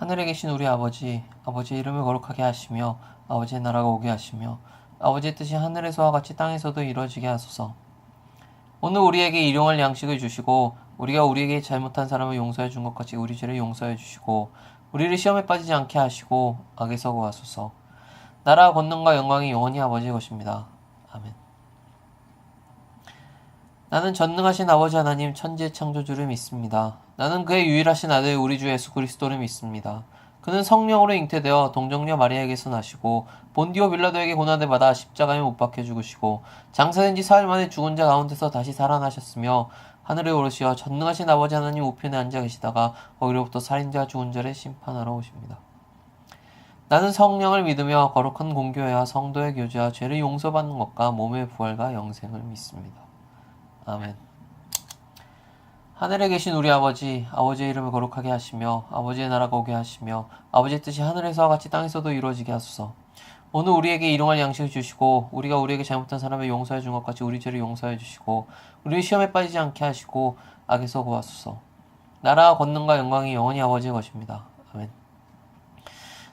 하늘에 계신 우리 아버지, 아버지의 이름을 거룩하게 하시며 아버지의 나라가 오게 하시며 아버지의 뜻이 하늘에서와 같이 땅에서도 이루어지게 하소서. 오늘 우리에게 일용할 양식을 주시고 우리가 우리에게 잘못한 사람을 용서해 준 것 같이 우리 죄를 용서해 주시고 우리를 시험에 빠지지 않게 하시고 악에서 구하소서. 나라와 권능과 영광이 영원히 아버지의 것입니다. 아멘. 나는 전능하신 아버지 하나님 천지의 창조주를 믿습니다. 나는 그의 유일하신 아들 우리 주 예수 그리스도를 믿습니다. 그는 성령으로 잉태되어 동정녀 마리아에게서 나시고 본디오 빌라도에게 고난을 받아 십자가에 못 박혀 죽으시고 장사된 지 사흘 만에 죽은 자 가운데서 다시 살아나셨으며 하늘에 오르시어 전능하신 아버지 하나님 우편에 앉아 계시다가 거기로부터 살인자 죽은 자를 심판하러 오십니다. 나는 성령을 믿으며 거룩한 공교회와 성도의 교제와 죄를 용서받는 것과 몸의 부활과 영생을 믿습니다. 아멘. 하늘에 계신 우리 아버지, 아버지의 이름을 거룩하게 하시며 아버지의 나라가 오게 하시며 아버지의 뜻이 하늘에서와 같이 땅에서도 이루어지게 하소서. 오늘 우리에게 일용할 양식을 주시고 우리가 우리에게 잘못한 사람을 용서해 준 것 같이 우리 죄를 용서해 주시고 우리를 시험에 빠지지 않게 하시고 악에서 구하소서. 나라와 권능과 영광이 영원히 아버지의 것입니다. 아멘.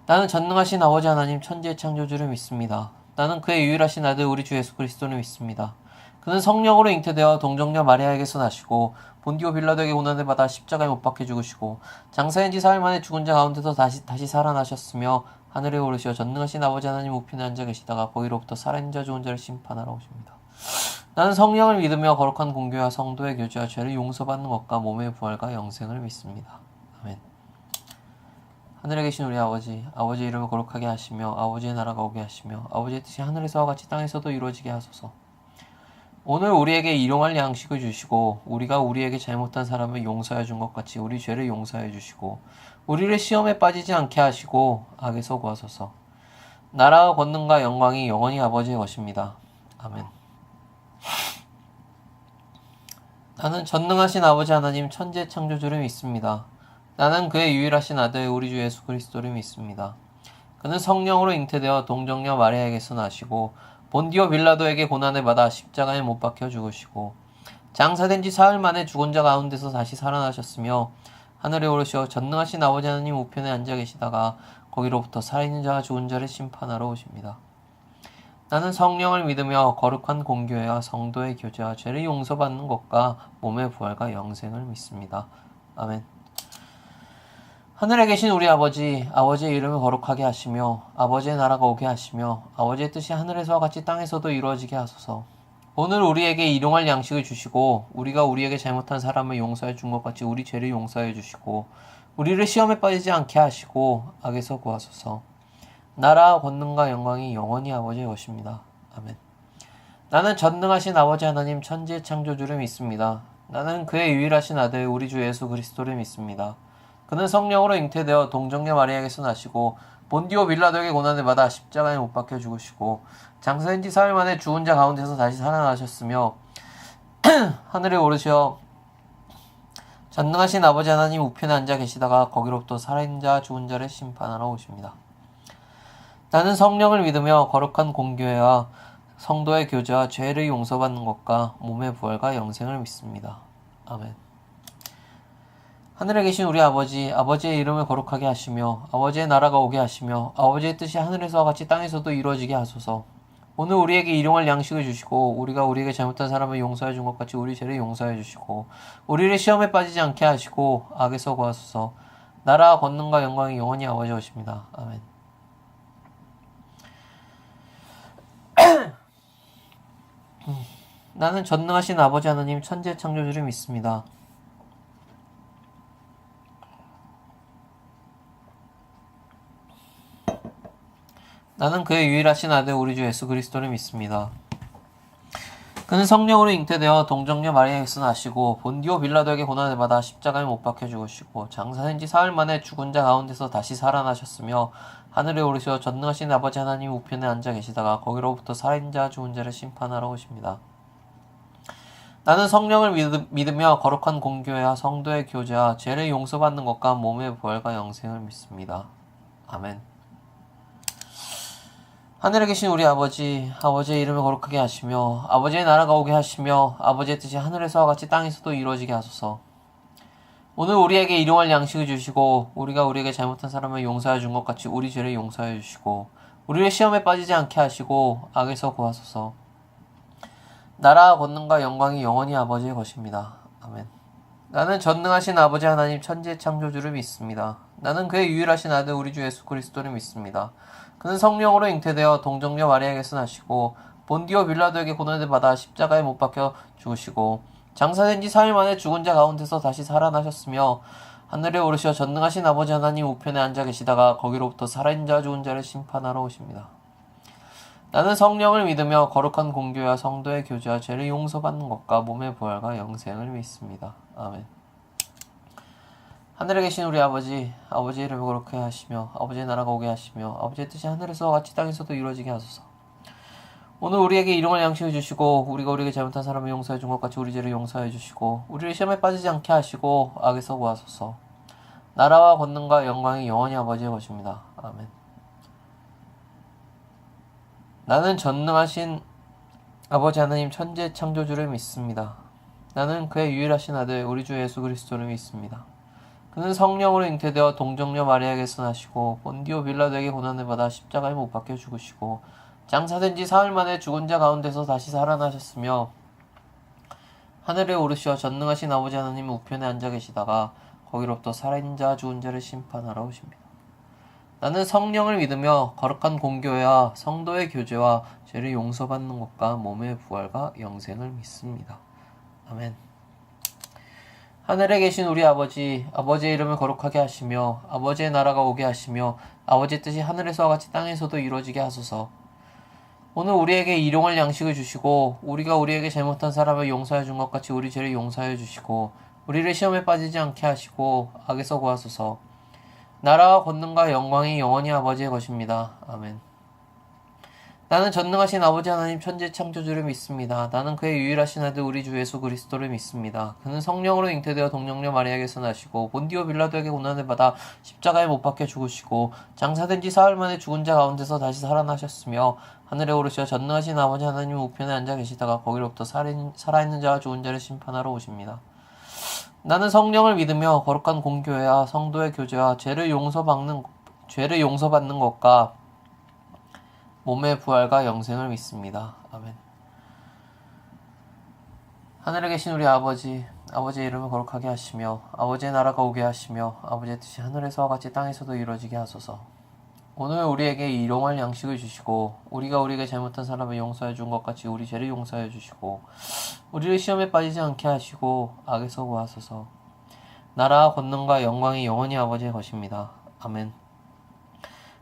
나는 전능하신 아버지 하나님 천지의 창조주를 믿습니다. 나는 그의 유일하신 아들 우리 주 예수 그리스도를 믿습니다. 그는 성령으로 잉태되어 동정녀 마리아에게서 나시고 본디오 빌라도에게 고난을 받아 십자가에 못 박혀 죽으시고 장사된 지 사흘 만에 죽은 자 가운데서 다시 살아나셨으며 하늘에 오르시어 전능하신 아버지 하나님 우편에 앉아 계시다가 거기로부터 살아있는 자 죽은 자를 심판하러 오십니다. 나는 성령을 믿으며 거룩한 공교와 성도의 교제와 죄를 용서받는 것과 몸의 부활과 영생을 믿습니다. 아멘. 하늘에 계신 우리 아버지, 아버지의 이름을 거룩하게 하시며 아버지의 나라가 오게 하시며 아버지의 뜻이 하늘에서와 같이 땅에서도 이루어지게 하소서. 오늘 우리에게 일용할 양식을 주시고 우리가 우리에게 잘못한 사람을 용서해 준 것 같이 우리 죄를 용서해 주시고 우리를 시험에 빠지지 않게 하시고 악에서 구하소서. 나라와 권능과 영광이 영원히 아버지의 것입니다. 아멘. 나는 전능하신 아버지 하나님 천지의 창조주를 믿습니다. 나는 그의 유일하신 아들 우리 주 예수 그리스도를 믿습니다. 그는 성령으로 잉태되어 동정녀 마리아에게서 나시고 본디오 빌라도에게 고난을 받아 십자가에 못 박혀 죽으시고 장사된 지 사흘 만에 죽은 자 가운데서 다시 살아나셨으며 하늘에 오르시어 전능하신 아버지 하나님 우편에 앉아 계시다가 거기로부터 살아있는 자와 죽은 자를 심판하러 오십니다. 나는 성령을 믿으며 거룩한 공교회와 성도의 교제와 죄를 용서받는 것과 몸의 부활과 영생을 믿습니다. 아멘. 하늘에 계신 우리 아버지, 아버지의 이름을 거룩하게 하시며 아버지의 나라가 오게 하시며 아버지의 뜻이 하늘에서와 같이 땅에서도 이루어지게 하소서. 오늘 우리에게 일용할 양식을 주시고 우리가 우리에게 잘못한 사람을 용서해 준 것 같이 우리 죄를 용서해 주시고 우리를 시험에 빠지지 않게 하시고 악에서 구하소서. 나라와 권능과 영광이 영원히 아버지의 것입니다. 아멘. 나는 전능하신 아버지 하나님 천지의 창조주를 믿습니다. 나는 그의 유일하신 아들 우리 주 예수 그리스도를 믿습니다. 그는 성령으로 잉태되어 동정녀 마리아에게서 나시고 본디오 빌라도에게 고난을 받아 십자가에 못 박혀 죽으시고 장사된 지 사흘 만에 죽은 자 가운데서 다시 살아나셨으며 하늘에 오르시어 전능하신 아버지 하나님 우편에 앉아 계시다가 거기로부터 살아있는 자 죽은 자를 심판하러 오십니다. 나는 성령을 믿으며 거룩한 공교회와 성도의 교제와 죄를 용서받는 것과 몸의 부활과 영생을 믿습니다. 아멘. 하늘에 계신 우리 아버지, 아버지의 이름을 거룩하게 하시며 아버지의 나라가 오게 하시며 아버지의 뜻이 하늘에서와 같이 땅에서도 이루어지게 하소서. 오늘 우리에게 일용할 양식을 주시고 우리가 우리에게 잘못한 사람을 용서해 준 것 같이 우리 죄를 용서해 주시고 우리를 시험에 빠지지 않게 하시고 악에서 구하소서. 나라와 권능과 영광이 영원히 아버지의 것입니다. 아멘. 나는 전능하신 아버지 하나님 천지의 창조주를 믿습니다. 나는 그의 유일하신 아들 우리 주 예수 그리스도를 믿습니다. 그는 성령으로 잉태되어 동정녀 마리아에게서 나시고 본디오 빌라도에게 고난을 받아 십자가에 못 박혀 죽으시고 장사된 지 사흘 만에 죽은 자 가운데서 다시 살아나셨으며 하늘에 오르시어 전능하신 아버지 하나님 우편에 앉아 계시다가 거기로부터 살아있는 자 죽은 자를 심판하러 오십니다. 나는 성령을 믿으며 거룩한 공교회와 성도의 교제와 죄를 용서받는 것과 몸의 부활과 영생을 믿습니다. 아멘. 하늘에 계신 우리 아버지, 아버지의 이름을 거룩하게 하시며 아버지의 나라가 오게 하시며 아버지의 뜻이 하늘에서와 같이 땅에서도 이루어지게 하소서. 오늘 우리에게 일용할 양식을 주시고 우리가 우리에게 잘못한 사람을 용서해 준 것 같이 우리 죄를 용서해 주시고 우리를 시험에 빠지지 않게 하시고 악에서 구하소서. 나라와 권능과 영광이 영원히 아버지의 것입니다. 아멘. 나는 전능하신 아버지 하나님 천지의 창조주를 믿습니다. 나는 그의 유일하신 아들 우리 주 예수 그리스도를 믿습니다. 그는 성령으로 잉태되어 동정녀 마리아에게서 나시고 본디오 빌라도에게 고난을 받아 십자가에 못 박혀 죽으시고 장사된 지 4일 만에 죽은 자 가운데서 다시 살아나셨으며 하늘에 오르시어 전능하신 아버지 하나님 우편에 앉아 계시다가 거기로부터 살아있는 자 죽은 자를 심판하러 오십니다. 나는 성령을 믿으며 거룩한 공교와 성도의 교제와 죄를 용서받는 것과 몸의 부활과 영생을 믿습니다. 아멘. 하늘에 계신 우리 아버지, 아버지의 이름을 거룩하게 하시며 아버지의 나라가 오게 하시며 아버지의 뜻이 하늘에서와 같이 땅에서도 이루어지게 하소서. 오늘 우리에게 일용할 양식을 주시고 우리가 우리에게 잘못한 사람을 용서해 준 것 같이 우리 죄를 용서해 주시고 우리를 시험에 빠지지 않게 하시고 악에서 구하소서. 나라와 권능과 영광이 영원히 아버지의 것입니다. 아멘. 나는 전능하신 아버지 하나님 천지의 창조주를 믿습니다. 나는 그의 유일하신 아들 우리 주 예수 그리스도를 믿습니다. 그는 성령으로 잉태되어 동정녀 마리아에게서 나시고 본디오 빌라도에게 고난을 받아 십자가에 못 박혀 죽으시고 장사된 지 4일 만에 죽은 자 가운데서 다시 살아나셨으며 하늘에 오르시어 전능하신 아버지 하나님 우편에 앉아 계시다가 거기로부터 살아있는 자 죽은 자를 심판하러 오십니다. 나는 성령을 믿으며 거룩한 공교회와 성도의 교제와 죄를 용서받는 것과 몸의 부활과 영생을 믿습니다. 아멘. 하늘에 계신 우리 아버지, 아버지의 이름을 거룩하게 하시며 아버지의 나라가 오게 하시며 아버지의 뜻이 하늘에서와 같이 땅에서도 이루어지게 하소서. 오늘 우리에게 일용할 양식을 주시고 우리가 우리에게 잘못한 사람을 용서해 준 것 같이 우리 죄를 용서해 주시고 우리를 시험에 빠지지 않게 하시고 악에서 구하소서. 나라와 권능과 영광이 영원히 아버지의 것입니다. 아멘. 나는 전능하신 아버지 하나님 천지의 창조주를 믿습니다. 나는 그의 유일하신 아들 우리 주 예수 그리스도를 믿습니다. 그는 성령으로 잉태되어 동정녀 마리아에게서 나시고 본디오 빌라도에게 고난을 받아 십자가에 못 박혀 죽으시고 장사된 지 4일 만에 죽은 자 가운데서 다시 살아나셨으며 하늘에 오르시어 전능하신 아버지 하나님 우편에 앉아 계시다가 거기로부터 살아있는 자와 죽은 자를 심판하러 오십니다. 나는 성령을 믿으며 거룩한 공교회와 성도의 교제와 죄를 용서받는 것과 몸의 부활과 영생을 믿습니다. 아멘. 하늘에 계신 우리 아버지, 아버지의 이름을 거룩하게 하시며 아버지의 나라가 오게 하시며 아버지의 뜻이 하늘에서와 같이 땅에서도 이루어지게 하소서. 오늘 우리에게 일용할 양식을 주시고 우리가 우리에게 잘못한 사람을 용서해 준 것 같이 우리 죄를 용서해 주시고 우리를 시험에 빠지지 않게 하시고 악에서 구하소서. 나라와 권능과 영광이 영원히 아버지의 것입니다. 아멘.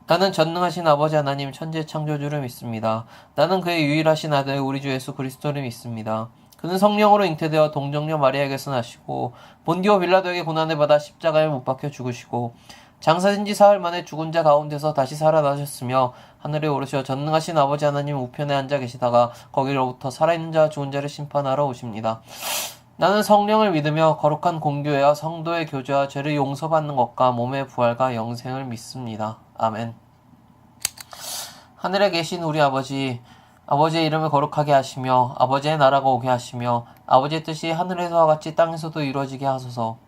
나는 전능하신 아버지 하나님 천지의 창조주를 믿습니다. 나는 그의 유일하신 아들 우리 주 예수 그리스도를 믿습니다. 그는 성령으로 잉태되어 동정녀 마리아에게서 나시고 본디오 빌라도에게 고난을 받아 십자가에 못 박혀 죽으시고 장사된 지 4일 만에 죽은 자 가운데서 다시 살아나셨으며 하늘에 오르시어 전능하신 아버지 하나님 우편에 앉아 계시다가 거기로부터 살아있는 자와 죽은 자를 심판하러 오십니다. 나는 성령을 믿으며 거룩한 공교회와 성도의 교제와 죄를 용서받는 것과 몸의 부활과 영생을 믿습니다. 아멘. 하늘에 계신 우리 아버지, 아버지의 이름을 거룩하게 하시며 아버지의 나라가 오게 하시며 아버지의 뜻이 하늘에서와 같이 땅에서도 이루어지게 하소서.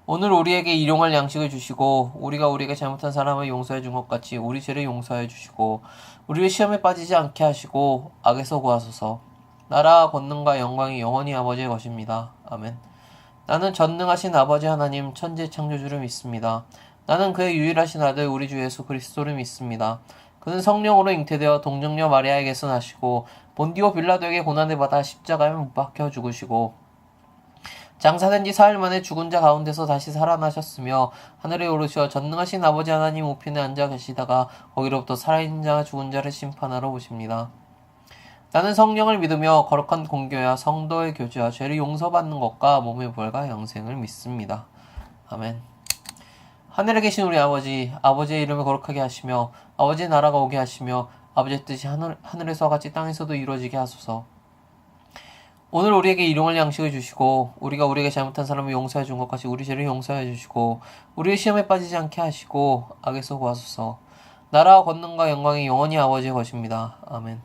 오늘 우리에게 일용할 양식을 주시고 우리가 우리에게 잘못한 사람을 용서해 준 것 같이 우리 죄를 용서해 주시고 우리를 시험에 빠지지 않게 하시고 악에서 구하소서. 나라와 권능과 영광이 영원히 아버지의 것입니다. 아멘. 나는 전능하신 아버지 하나님 천지의 창조주를 믿습니다. 나는 그의 유일하신 아들 우리 주 예수 그리스도를 믿습니다. 그는 성령으로 잉태되어 동정녀 마리아에게서 나시고 본디오 빌라도에게 고난을 받아 십자가에 못 박혀 죽으시고 장사된 지 4일 만에 죽은 자 가운데서 다시 살아나셨으며 하늘에 오르시어 전능하신 아버지 하나님 우편에 앉아 계시다가 거기로부터 살아있는 자와 죽은 자를 심판하러 오십니다. 나는 성령을 믿으며 거룩한 공교회와 성도의 교제와 죄를 용서받는 것과 몸의 부활과 영생을 믿습니다. 아멘. 하늘에 계신 우리 아버지, 아버지의 이름을 거룩하게 하시며 아버지의 나라가 오게 하시며 아버지의 뜻이 하늘에서와 같이 땅에서도 이루어지게 하소서. 오늘 우리에게 일용할 양식을 주시고 우리가 우리에게 잘못한 사람을 용서해 준 것 같이 우리 죄를 용서해 주시고 우리의 시험에 빠지지 않게 하시고 악에서 구하소서. 나라와 권능과 영광이 영원히 아버지의 것입니다. 아멘.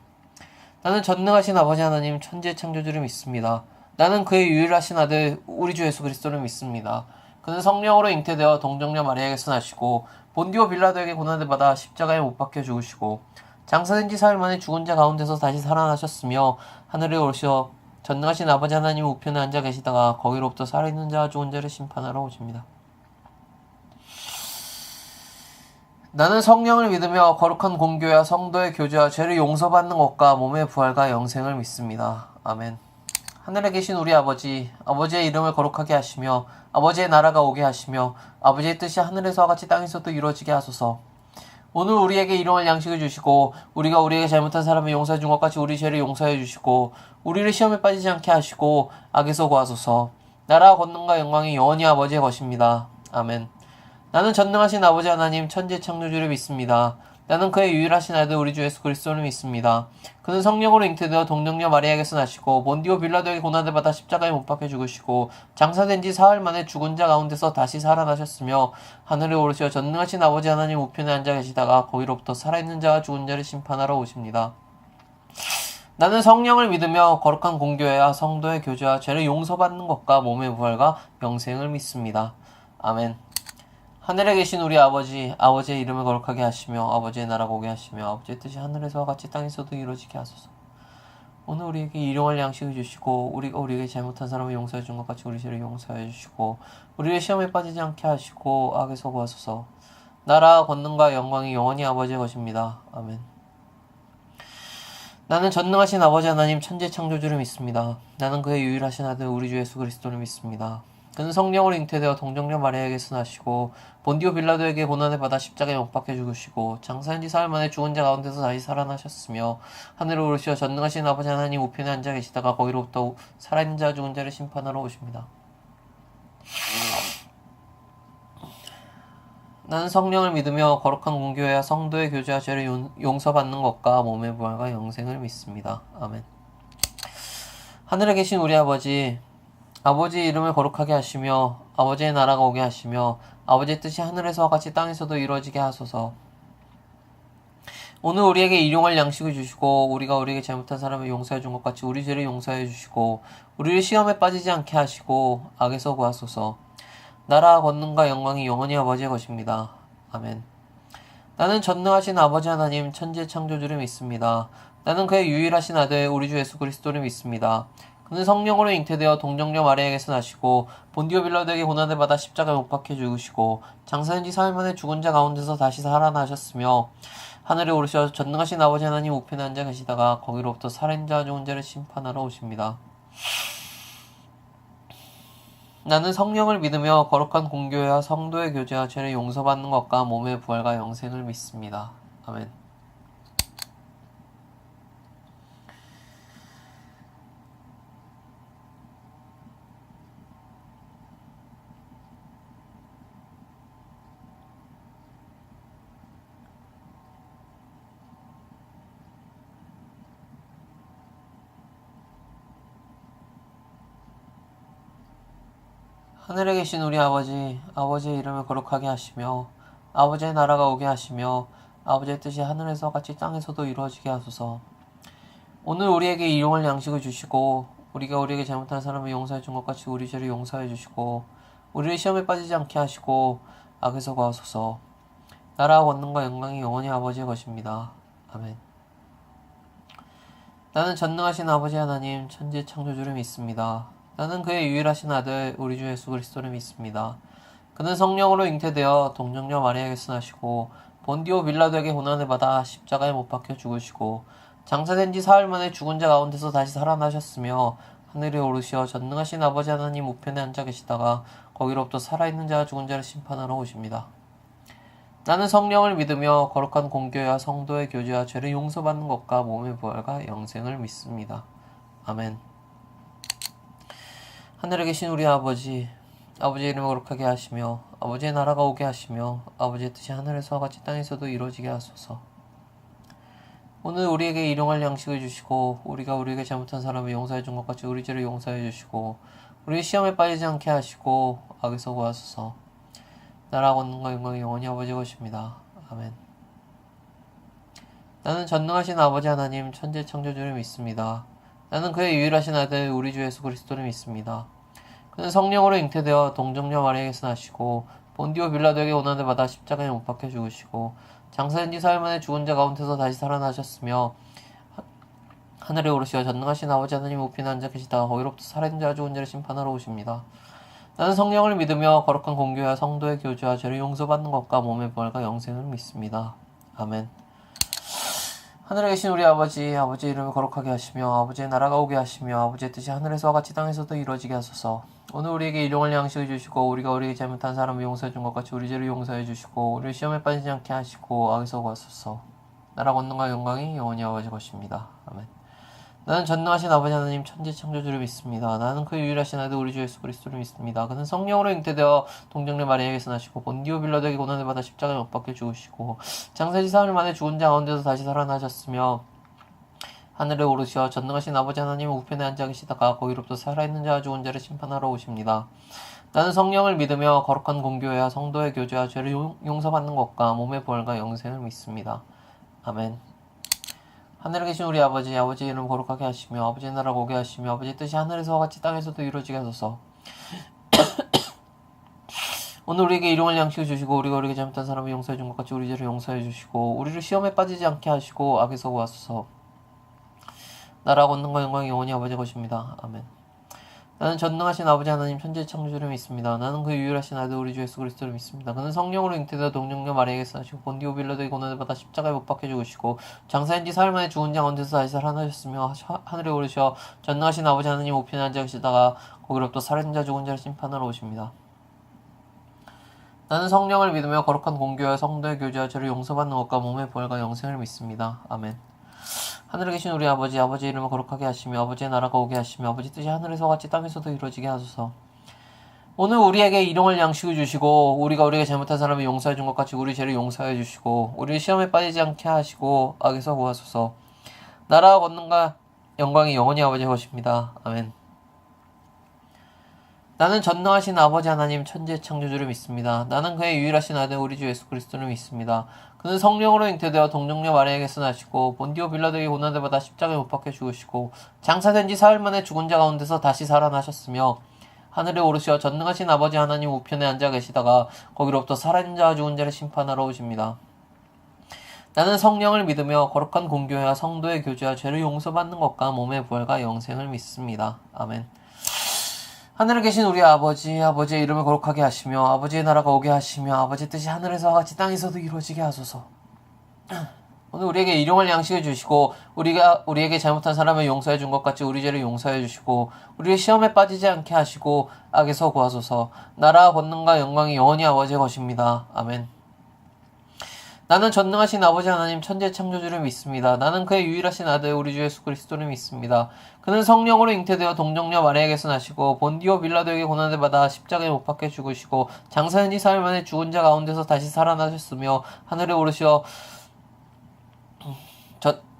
나는 전능하신 아버지 하나님 천지의 창조주를 믿습니다. 나는 그의 유일하신 아들 우리 주 예수 그리스도를 믿습니다. 그는 성령으로 잉태되어 동정녀 마리아에게서 나시고 본디오 빌라도에게 고난을 받아 십자가에 못 박혀 죽으시고 장사된 지 사흘 만에 죽은 자 가운데서 다시 살아나셨으며 하늘에 오르시어 전능하신 아버지 하나님 우편에 앉아 계시다가 거기로부터 살아있는 자와 죽은 자를 심판하러 오십니다. 나는 성령을 믿으며 거룩한 공교와 성도의 교제와 죄를 용서받는 것과 몸의 부활과 영생을 믿습니다. 아멘. 하늘에 계신 우리 아버지, 아버지의 이름을 거룩하게 하시며 아버지의 나라가 오게 하시며 아버지의 뜻이 하늘에서와 같이 땅에서도 이루어지게 하소서. 오늘 우리에게 일용할 양식을 주시고 우리가 우리에게 잘못한 사람을 용서해 준 것 같이 우리 죄를 용서해 주시고 우리를 시험에 빠지지 않게 하시고 악에서 구하소서. 나라와 권능과 영광이 영원히 아버지의 것입니다. 아멘. 나는 전능하신 아버지 하나님 천지 창조주를 믿습니다. 나는 그의 유일하신 아들 우리 주 예수 그리스도를 믿습니다. 그는 성령으로 잉태되어 동정녀 마리아에게서 나시고 본디오 빌라도에게 고난을 받아 십자가에 못 박혀 죽으시고 장사된 지 사흘 만에 죽은 자 가운데서 다시 살아나셨으며 하늘에 오르시어 전능하신 아버지 하나님 우편에 앉아 계시다가 거기로부터 살아있는 자와 죽은 자를 심판하러 오십니다. 나는 성령을 믿으며 거룩한 공교회와 성도의 교제와 죄를 용서받는 것과 몸의 부활과 영생을 믿습니다. 아멘. 하늘에 계신 우리 아버지, 아버지의 이름을 거룩하게 하시며 아버지의 나라가 오게 하시며 아버지의 뜻이 하늘에서와 같이 땅에서도 이루어지게 하소서. 오늘 우리에게 일용할 양식을 주시고 우리가 우리에게 잘못한 사람을 용서해 준 것 같이 우리 죄를 용서해 주시고 우리를 시험에 빠지지 않게 하시고 악에서 구하소서. 나라, 권능과 영광이 영원히 아버지의 것입니다. 아멘. 나는 전능하신 아버지 하나님 천지 창조주를 믿습니다. 나는 그의 유일하신 아들 우리 주 예수 그리스도를 믿습니다. 그는 성령으로 잉태되어 동정녀 마리아에게서 나시고 본디오 빌라도에게 고난을 받아 십자가에 못 박혀 죽으시고 장사한 지 사흘 만에 죽은 자 가운데서 다시 살아나셨으며 하늘에 오르시어 전능하신 아버지 하나님 우편에 앉아 계시다가 거기로부터 살아있는 자 죽은 자를 심판하러 오십니다. 나는 성령을 믿으며 거룩한 공교회와 성도의 교제와 죄를 용서받는 것과 몸의 부활과 영생을 믿습니다. 아멘. 하늘에 계신 우리 아버지, 아버지의 이름을 거룩하게 하시며 아버지의 나라가 오게 하시며 아버지의 뜻이 하늘에서와 같이 땅에서도 이루어지게 하소서. 오늘 우리에게 일용할 양식을 주시고 우리가 우리에게 잘못한 사람을 용서해 준 것 같이 우리 죄를 용서해 주시고 우리를 시험에 빠지지 않게 하시고 악에서 구하소서. 나라와 권능과 영광이 영원히 아버지의 것입니다. 아멘. 나는 전능하신 아버지 하나님 천지의 창조주를 믿습니다. 나는 그의 유일하신 아들 우리 주 예수 그리스도를 믿습니다. 그는 성령으로 잉태되어 동정녀 마리아에게서 나시고 본디오 빌라도에게 고난을 받아 십자가에 못 박혀 죽으시고 장사된 지 사흘 만에 죽은 자 가운데서 다시 살아나셨으며 하늘에 오르셔 전능하신 아버지 하나님 우편에 앉아 계시다가 거기로부터 살아있는 자와 죽은 자를 심판하러 오십니다. 나는 성령을 믿으며 거룩한 공교회와 성도의 교제와 죄를 용서받는 것과 몸의 부활과 영생을 믿습니다. 아멘. 하늘에 계신 우리 아버지, 아버지의 이름을 거룩하게 하시며 아버지의 나라가 오게 하시며 아버지의 뜻이 하늘에서 같이 땅에서도 이루어지게 하소서. 오늘 우리에게 일용할 양식을 주시고 우리가 우리에게 잘못한 사람을 용서해 준 것 같이 우리 죄를 용서해 주시고 우리를 시험에 빠지지 않게 하시고 악에서 구하소서. 나라와 권능과 영광이 영원히 아버지의 것입니다. 아멘. 나는 전능하신 아버지 하나님 천지의 창조주를 믿습니다. 나는 그의 유일하신 아들 우리 주 예수 그리스도를 믿습니다. 그는 성령으로 잉태되어 동정녀 마리아에게서 나시고 본디오 빌라도에게 고난을 받아 십자가에 못 박혀 죽으시고 장사된 지 사흘 만에 죽은 자 가운데서 다시 살아나셨으며 하늘에 오르시어 전능하신 아버지 하나님 우편에 앉아 계시다가 거기로부터 살아있는 자와 죽은 자를 심판하러 오십니다. 나는 성령을 믿으며 거룩한 공교회와 성도의 교제와 죄를 용서받는 것과 몸의 부활과 영생을 믿습니다. 아멘. 하늘에 계신 우리 아버지, 아버지의 이름을 거룩하게 하시며 아버지의 나라가 오게 하시며 아버지의 뜻이 하늘에서와 같이 땅에서도 이루어지게 하소서. 오늘 우리에게 일용할 양식을 주시고 우리가 우리에게 잘못한 사람을 용서해 준 것 같이 우리 죄를 용서해 주시고 우리 시험에 빠지지 않게 하시고 악에서 구하소서. 나라와 권능과 영광이 영원히 아버지의 것입니다. 아멘. 나는 전능하신 아버지 하나님 천지의 창조주를 믿습니다. 나는 그의 유일하신 아들 우리 주 예수 그리스도를 믿습니다. 그는 성령으로 잉태되어 동정녀 마리아에게서 나시고 본디오 빌라도에게 고난을 받아 십자가에 못 박혀 죽으시고 장사된 지 사흘 만에 죽은 자 가운데서 다시 살아나셨으며 하늘에 오르시어 전능하신 아버지 하나님 우편에 앉아 계시다가 거기로부터 살아있는 자 죽은 자를 심판하러 오십니다. 나는 성령을 믿으며 거룩한 공교와 성도의 교제와 죄를 용서받는 것과 몸의 부활과 영생을 믿습니다. 아멘. 하늘에 계신 우리 아버지, 아버지의 이름을 거룩하게 하시며 아버지의 나라가 오게 하시며 아버지의 뜻이 하늘에서와 같이 땅에서도 이루어지게 하소서. 오늘 우리에게 일용할 양식을 주시고 우리가 우리에게 잘못한 사람을 용서해 준 것 같이 우리 죄를 용서해 주시고 우리를 시험에 빠지지 않게 하시고 악에서 구하소서. 나라 권능과 영광이 영원히 아버지 것입니다. 아멘. 나는 전능하신 아버지 하나님 천지 창조주를 믿습니다. 나는 그 유일하신 아들 우리 주 예수 그리스도를 믿습니다. 그는 성령으로 잉태되어 동정녀 마리아에게서 나시고 본디오 빌라도에게 고난을 받아 십자가에 못 박혀 죽으시고 장사지 사흘 만에 죽은 자 가운데서 다시 살아나셨으며 하늘에 오르시어 전능하신 아버지 하나님 우편에 앉아 계시다가 거기로부터 살아있는 자와 죽은 자를 심판하러 오십니다. 나는 성령을 믿으며 거룩한 공교회와 성도의 교제와 죄를 용서받는 것과 몸의 부활과 영생을 믿습니다. 아멘. 하늘에 계신 우리 아버지, 아버지의 이름 거룩하게 하시며 아버지의 나라가 오게 하시며 아버지의 뜻이 하늘에서와 같이 땅에서도 이루어지게 하소서. 오늘 우리에게 일용할 양식을 주시고 우리가 우리에게 잘못한 사람을 용서해 준 것 같이 우리 죄를 용서해 주시고 우리를 시험에 빠지지 않게 하시고 악에서 구하소서. 나라 권능과 영광이 영원히 아버지 것입니다. 아멘. 나는 전능하신 아버지 하나님 천지의 창조주를 믿습니다. 나는 그 유일하신 아들 우리 주 예수 그리스도를 믿습니다. 그는 성령으로 잉태되어 동정녀 마리아에게서 나시고 본디오 빌라도의 고난을 받아 십자가에 못 박혀 죽으시고 장사한 지 사흘 만에 죽은 자 가운데서 다시 살아나셨으며 하늘에 오르셔 전능하신 아버지 하나님 우편에 앉아 계시다가 거기로부터 살아있는 자 죽은 자를 심판하러 오십니다. 나는 성령을 믿으며 거룩한 공교와 성도의 교제와 죄를 용서받는 것과 몸의 부활과 영생을 믿습니다. 아멘. 하늘에 계신 우리 아버지, 아버지의 이름을 거룩하게 하시며 아버지의 나라가 오게 하시며 아버지 뜻이 하늘에서와 같이 땅에서도 이루어지게 하소서. 오늘 우리에게 일용할 양식을 주시고 우리가 우리에게 잘못한 사람을 용서해 준 것 같이 우리 죄를 용서해 주시고 우리를 시험에 빠지지 않게 하시고 악에서 구하소서. 나라와 권능과 영광이 영원히 아버지의 것입니다. 아멘. 나는 전능하신 아버지 하나님 천지의 창조주를 믿습니다. 나는 그의 유일하신 아들 우리 주 예수 그리스도를 믿습니다. 그는 성령으로 잉태되어 동정녀 마리아에게서 나시고 본디오 빌라도에게 고난을 받아 십자가에 못 박혀 죽으시고 장사된 지 사흘 만에 죽은 자 가운데서 다시 살아나셨으며 하늘에 오르시어 전능하신 아버지 하나님 우편에 앉아 계시다가 거기로부터 살아있는 자와 죽은 자를 심판하러 오십니다. 나는 성령을 믿으며 거룩한 공교회와 성도의 교제와 죄를 용서받는 것과 몸의 부활과 영생을 믿습니다. 아멘. 하늘에 계신 우리 아버지, 아버지의 이름을 거룩하게 하시며 아버지의 나라가 오게 하시며 아버지의 뜻이 하늘에서와 같이 땅에서도 이루어지게 하소서. 오늘 우리에게 일용할 양식을 주시고 우리가 우리에게 잘못한 사람을 용서해 준 것 같이 우리 죄를 용서해 주시고 우리를 시험에 빠지지 않게 하시고 악에서 구하소서. 나라와 권능과 영광이 영원히 아버지의 것입니다. 아멘. 나는 전능하신 아버지 하나님 천지의 창조주를 믿습니다. 나는 그의 유일하신 아들 우리 주 예수 그리스도를 믿습니다. 그는 성령으로 잉태되어 동정녀 마리아에게서 나시고 본디오 빌라도에게 고난을 받아 십자가에 못 박혀 죽으시고 장사한 지 사흘 만에 죽은 자 가운데서 다시 살아나셨으며 하늘에 오르시어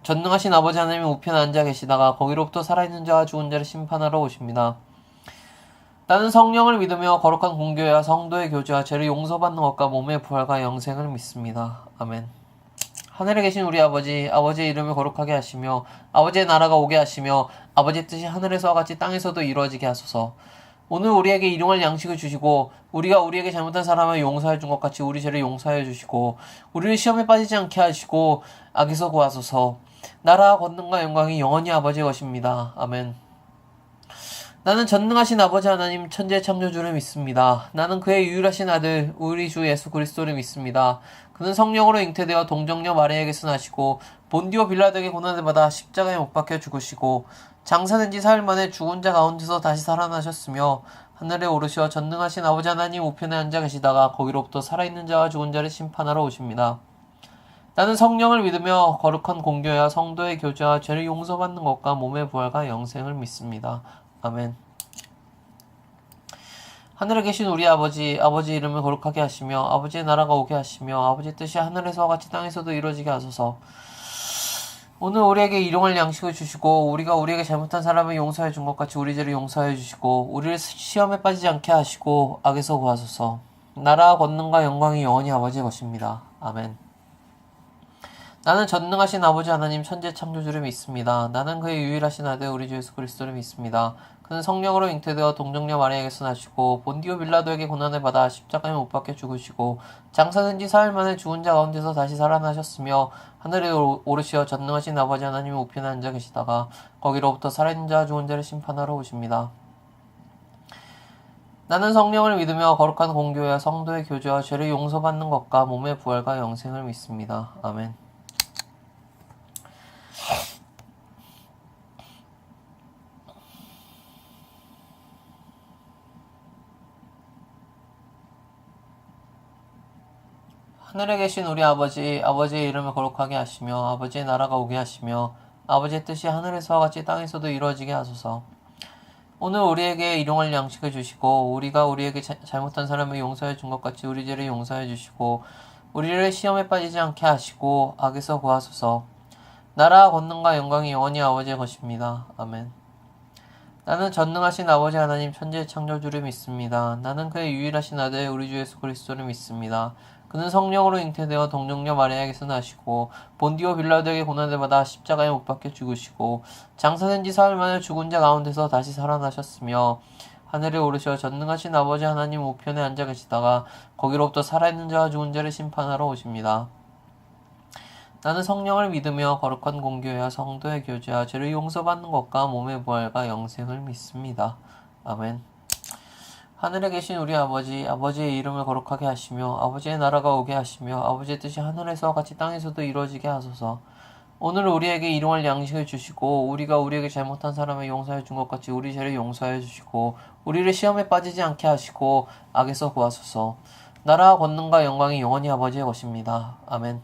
전능하신 아버지 하나님의 우편에 앉아 계시다가 거기로부터 살아있는 자와 죽은 자를 심판하러 오십니다. 나는 성령을 믿으며 거룩한 공교회와 성도의 교제와 죄를 용서받는 것과 몸의 부활과 영생을 믿습니다. 아멘. 하늘에 계신 우리 아버지, 아버지의 이름을 거룩하게 하시며 아버지의 나라가 오게 하시며 아버지의 뜻이 하늘에서와 같이 땅에서도 이루어지게 하소서. 오늘 우리에게 일용할 양식을 주시고 우리가 우리에게 잘못한 사람을 용서해 준 것 같이 우리 죄를 용서해 주시고 우리를 시험에 빠지지 않게 하시고 악에서 구하소서. 나라와 권능과 영광이 영원히 아버지의 것입니다. 아멘. 나는 전능하신 아버지 하나님 천지의 창조주를 믿습니다. 나는 그의 유일하신 아들 우리 주 예수 그리스도를 믿습니다. 그는 성령으로 잉태되어 동정녀 마리아에게서 나시고 본디오 빌라도에게 고난을 받아 십자가에 못 박혀 죽으시고 장사된 지 사흘 만에 죽은 자 가운데서 다시 살아나셨으며 하늘에 오르시어 전능하신 아버지 하나님 우편에 앉아 계시다가 거기로부터 살아있는 자와 죽은 자를 심판하러 오십니다. 나는 성령을 믿으며 거룩한 공교회와 성도의 교제와 죄를 용서받는 것과 몸의 부활과 영생을 믿습니다. 아멘. 하늘에 계신 우리 아버지, 아버지의 이름을 거룩하게 하시며 아버지의 나라가 오게 하시며 아버지의 뜻이 하늘에서와 같이 땅에서도 이루어지게 하소서. 오늘 우리에게 일용할 양식을 주시고 우리가 우리에게 잘못한 사람을 용서해 준 것 같이 우리 죄를 용서해 주시고 우리를 시험에 빠지지 않게 하시고 악에서 구하소서. 나라와 권능과 영광이 영원히 아버지의 것입니다. 아멘. 나는 전능하신 아버지 하나님 천지의 창조주를 믿습니다. 나는 그의 유일하신 아들 우리 주 예수 그리스도를 믿습니다. 그는 성령으로 잉태되어 동정녀 마리아에게서 나시고 본디오 빌라도에게 고난을 받아 십자가에 못 박혀 죽으시고 장사된 지 사흘 만에 죽은 자 가운데서 다시 살아나셨으며 하늘에 오르시어 전능하신 아버지 하나님의 우편에 앉아 계시다가 거기로부터 살아있는 자와 죽은 자를 심판하러 오십니다. 나는 성령을 믿으며 거룩한 공교와 성도의 교제와 죄를 용서받는 것과 몸의 부활과 영생을 믿습니다. 아멘. 하늘에 계신 우리 아버지, 아버지의 이름을 거룩하게 하시며 아버지의 나라가 오게 하시며 아버지의 뜻이 하늘에서와 같이 땅에서도 이루어지게 하소서. 오늘 우리에게 일용할 양식을 주시고 우리가 우리에게 잘못한 사람을 용서해 준 것 같이 우리 죄를 용서해 주시고 우리를 시험에 빠지지 않게 하시고 악에서 구하소서. 나라와 권능과 영광이 영원히 아버지의 것입니다. 아멘. 나는 전능하신 아버지 하나님 천지의 창조주를 믿습니다. 나는 그의 유일하신 아들 우리 주 예수 그리스도를 믿습니다. 그는 성령으로 잉태되어 동정녀 마리아에게서 나시고 본디오 빌라도에게 고난을 받아 십자가에 못 박혀 죽으시고 장사된 지 사흘 만에 죽은 자 가운데서 다시 살아나셨으며 하늘에 오르셔 전능하신 아버지 하나님 우편에 앉아 계시다가 거기로부터 살아있는 자와 죽은 자를 심판하러 오십니다. 나는 성령을 믿으며 거룩한 공교회와 성도의 교제와 죄를 용서받는 것과 몸의 부활과 영생을 믿습니다. 아멘. 하늘에 계신 우리 아버지, 아버지의 이름을 거룩하게 하시며 아버지의 나라가 오게 하시며 아버지의 뜻이 하늘에서와 같이 땅에서도 이루어지게 하소서. 오늘 우리에게 일용할 양식을 주시고 우리가 우리에게 잘못한 사람을 용서해 준 것 같이 우리 죄를 용서해 주시고 우리를 시험에 빠지지 않게 하시고 악에서 구하소서. 나라와 권능과 영광이 영원히 아버지의 것입니다. 아멘.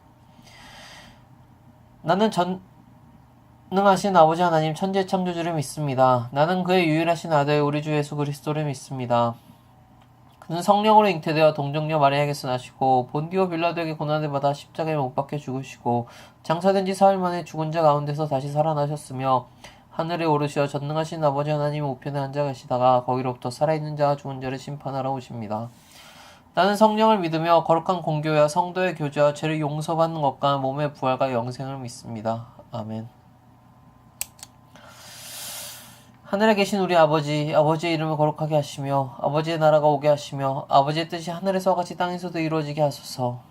나는 전능하신 아버지 하나님 천지의 창조주를 믿습니다. 나는 그의 유일하신 아들 우리 주 예수 그리스도를 믿습니다. 그는 성령으로 잉태되어 동정녀 마리아에게서 나시고 본디오 빌라도에게 고난을 받아 십자가에 못 박혀 죽으시고 장사된 지 사흘 만에 죽은 자 가운데서 다시 살아나셨으며 하늘에 오르시어 전능하신 아버지 하나님 우편에 앉아 계시다가 거기로부터 살아있는 자와 죽은 자를 심판하러 오십니다. 나는 성령을 믿으며 거룩한 공교회와 성도의 교제와 죄를 용서받는 것과 몸의 부활과 영생을 믿습니다. 아멘. 하늘에 계신 우리 아버지, 아버지의 이름을 거룩하게 하시며 아버지의 나라가 오게 하시며 아버지의 뜻이 하늘에서와 같이 땅에서도 이루어지게 하소서.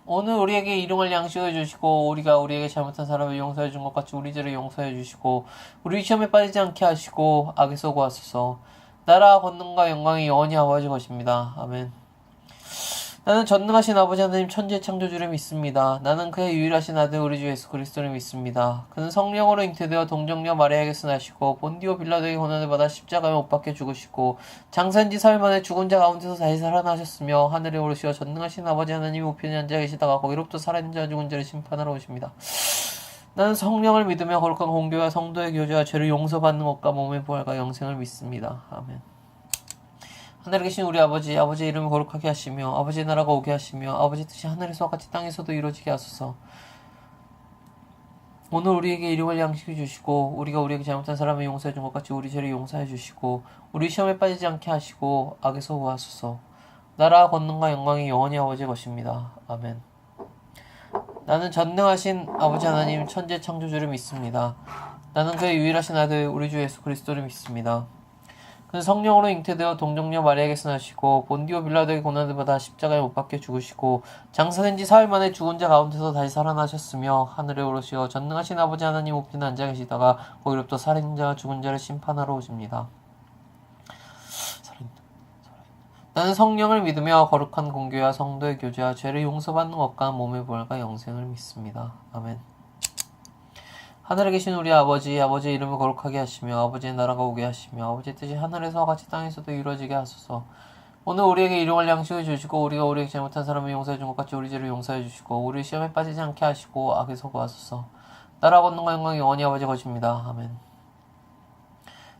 오늘 우리에게 일용할 양식을 주시고 우리가 우리에게 잘못한 사람을 용서해 준 것 같이 우리 죄를 용서해 주시고 우리 시험에 빠지지 않게 하시고 악에서 구하소서. 나라와 권능과 영광이 영원히 아버지 것입니다. 아멘. 나는 전능하신 아버지 하나님 천지의 창조주를 믿습니다. 나는 그의 유일하신 아들 우리 주 예수 그리스도를 믿습니다. 그는 성령으로 잉태되어 동정녀 마리아에게서 나시고 본디오 빌라도에게 고난을 받아 십자가에 못 박혀 죽으시고 장사한 지 사흘 만에 죽은 자 가운데서 다시 살아나셨으며 하늘에 오르시어 전능하신 아버지 하나님 우편에 앉아 계시다가 거기로부터 살아있는 자와 죽은 자를 심판하러 오십니다. 나는 성령을 믿으며 거룩한 공교와 성도의 교제와 죄를 용서받는 것과 몸의 부활과 영생을 믿습니다. 아멘. 하늘에 계신 우리 아버지, 아버지의 이름을 거룩하게 하시며 아버지의 나라가 오게 하시며 아버지의 뜻이 하늘에서와 같이 땅에서도 이루어지게 하소서. 오늘 우리에게 일용할 양식을 주시고 우리가 우리에게 잘못한 사람을 용서해 준 것 같이 우리 죄를 용서해 주시고 우리 시험에 빠지지 않게 하시고 악에서 구하소서. 나라와 권능과 영광이 영원히 아버지의 것입니다. 아멘. 나는 전능하신 아버지 하나님 천지의 창조주를 믿습니다. 나는 그의 유일하신 아들 우리 주 예수 그리스도를 믿습니다. 그는 성령으로 잉태되어 동정녀 마리아에게서 나시고 본디오 빌라도에게 고난을 받아 십자가에 못 박혀 죽으시고 장사된 지 사흘 만에 죽은 자 가운데서 다시 살아나셨으며 하늘에 오르시어 전능하신 아버지 하나님 우편에 앉아 계시다가 거기로부터 살아있는 자와 죽은 자를 심판하러 오십니다. 나는 성령을 믿으며 거룩한 공교와 성도의 교제와 죄를 용서받는 것과 몸의 부활과 영생을 믿습니다. 아멘. 하늘에 계신 우리 아버지, 아버지의 이름을 거룩하게 하시며 아버지의 나라가 오게 하시며 아버지의 뜻이 하늘에서와 같이 땅에서도 이루어지게 하소서. 오늘 우리에게 일용할 양식을 주시고 우리가 우리에게 잘못한 사람을 용서해 준 것 같이 우리 죄를 용서해 주시고 우리 시험에 빠지지 않게 하시고 악에서 구하소서. 나라와 권능과 영광이 영원히 아버지 것입니다. 아멘.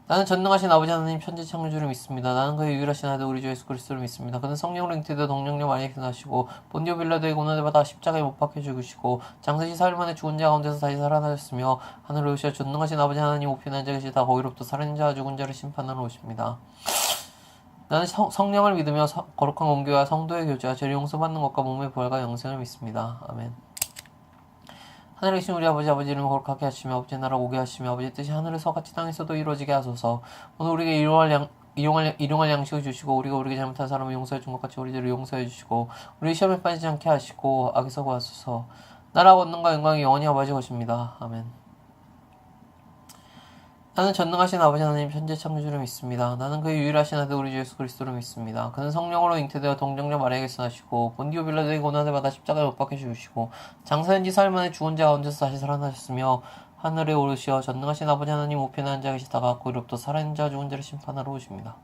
나는 전능하신 아버지 하나님 천지 창조주를 믿습니다. 나는 그의 유일하신 아들 우리 주 예수 그리스도를 믿습니다. 그는 성령으로 잉태되어 동정녀 마리아에게서 나시고 본디오 빌라도의 고난을 받아 십자가에 못 박혀 죽으시고 장사시 사흘 만에 죽은 자 가운데서 다시 살아나셨으며 하늘에 오시어 전능하신 아버지 하나님 우편에 앉아 계시다 거기로부터 살아있는 자와 죽은 자를 심판하러 오십니다. 나는 성령을 믿으며 거룩한 공교와 성도의 교제와 죄를 용서받는 것과 몸의 부활과 영생을 믿습니다. 아멘. 하늘에 계신 우리 아버지, 아버지 이름을 거룩하게 하시며 아버지의 나라가 오게 하시며 아버지의 뜻이 하늘에서 같이 땅에서도 이루어지게 하소서. 오늘 우리에게 일용할 양식을 주시고 우리가 우리에게 잘못한 사람을 용서해 준 것 같이 우리들을 용서해 주시고 우리 시험에 빠지지 않게 하시고 악에서 구하소서. 나라와 권능과 영광이 영원히 아버지 것입니다. 아멘. 나는 전능하신 아버지 하나님 천재 창조주를 믿습니다. 나는 그의 유일하신 아들 우리 주 예수 그리스도를 믿습니다. 그는 성령으로 잉태되어 동정녀 마리아에게서 나시고 본디오 빌라도에게 고난을 받아 십자가에 못 박혀 죽으시고 장사된 지 사흘 만에 죽은 자 가운데서 다시 살아나셨으며 하늘에 오르시어 전능하신 아버지 하나님 우편에 앉아 계시다가 그로부터 살아있는 자 죽은 자를 심판하러 오십니다.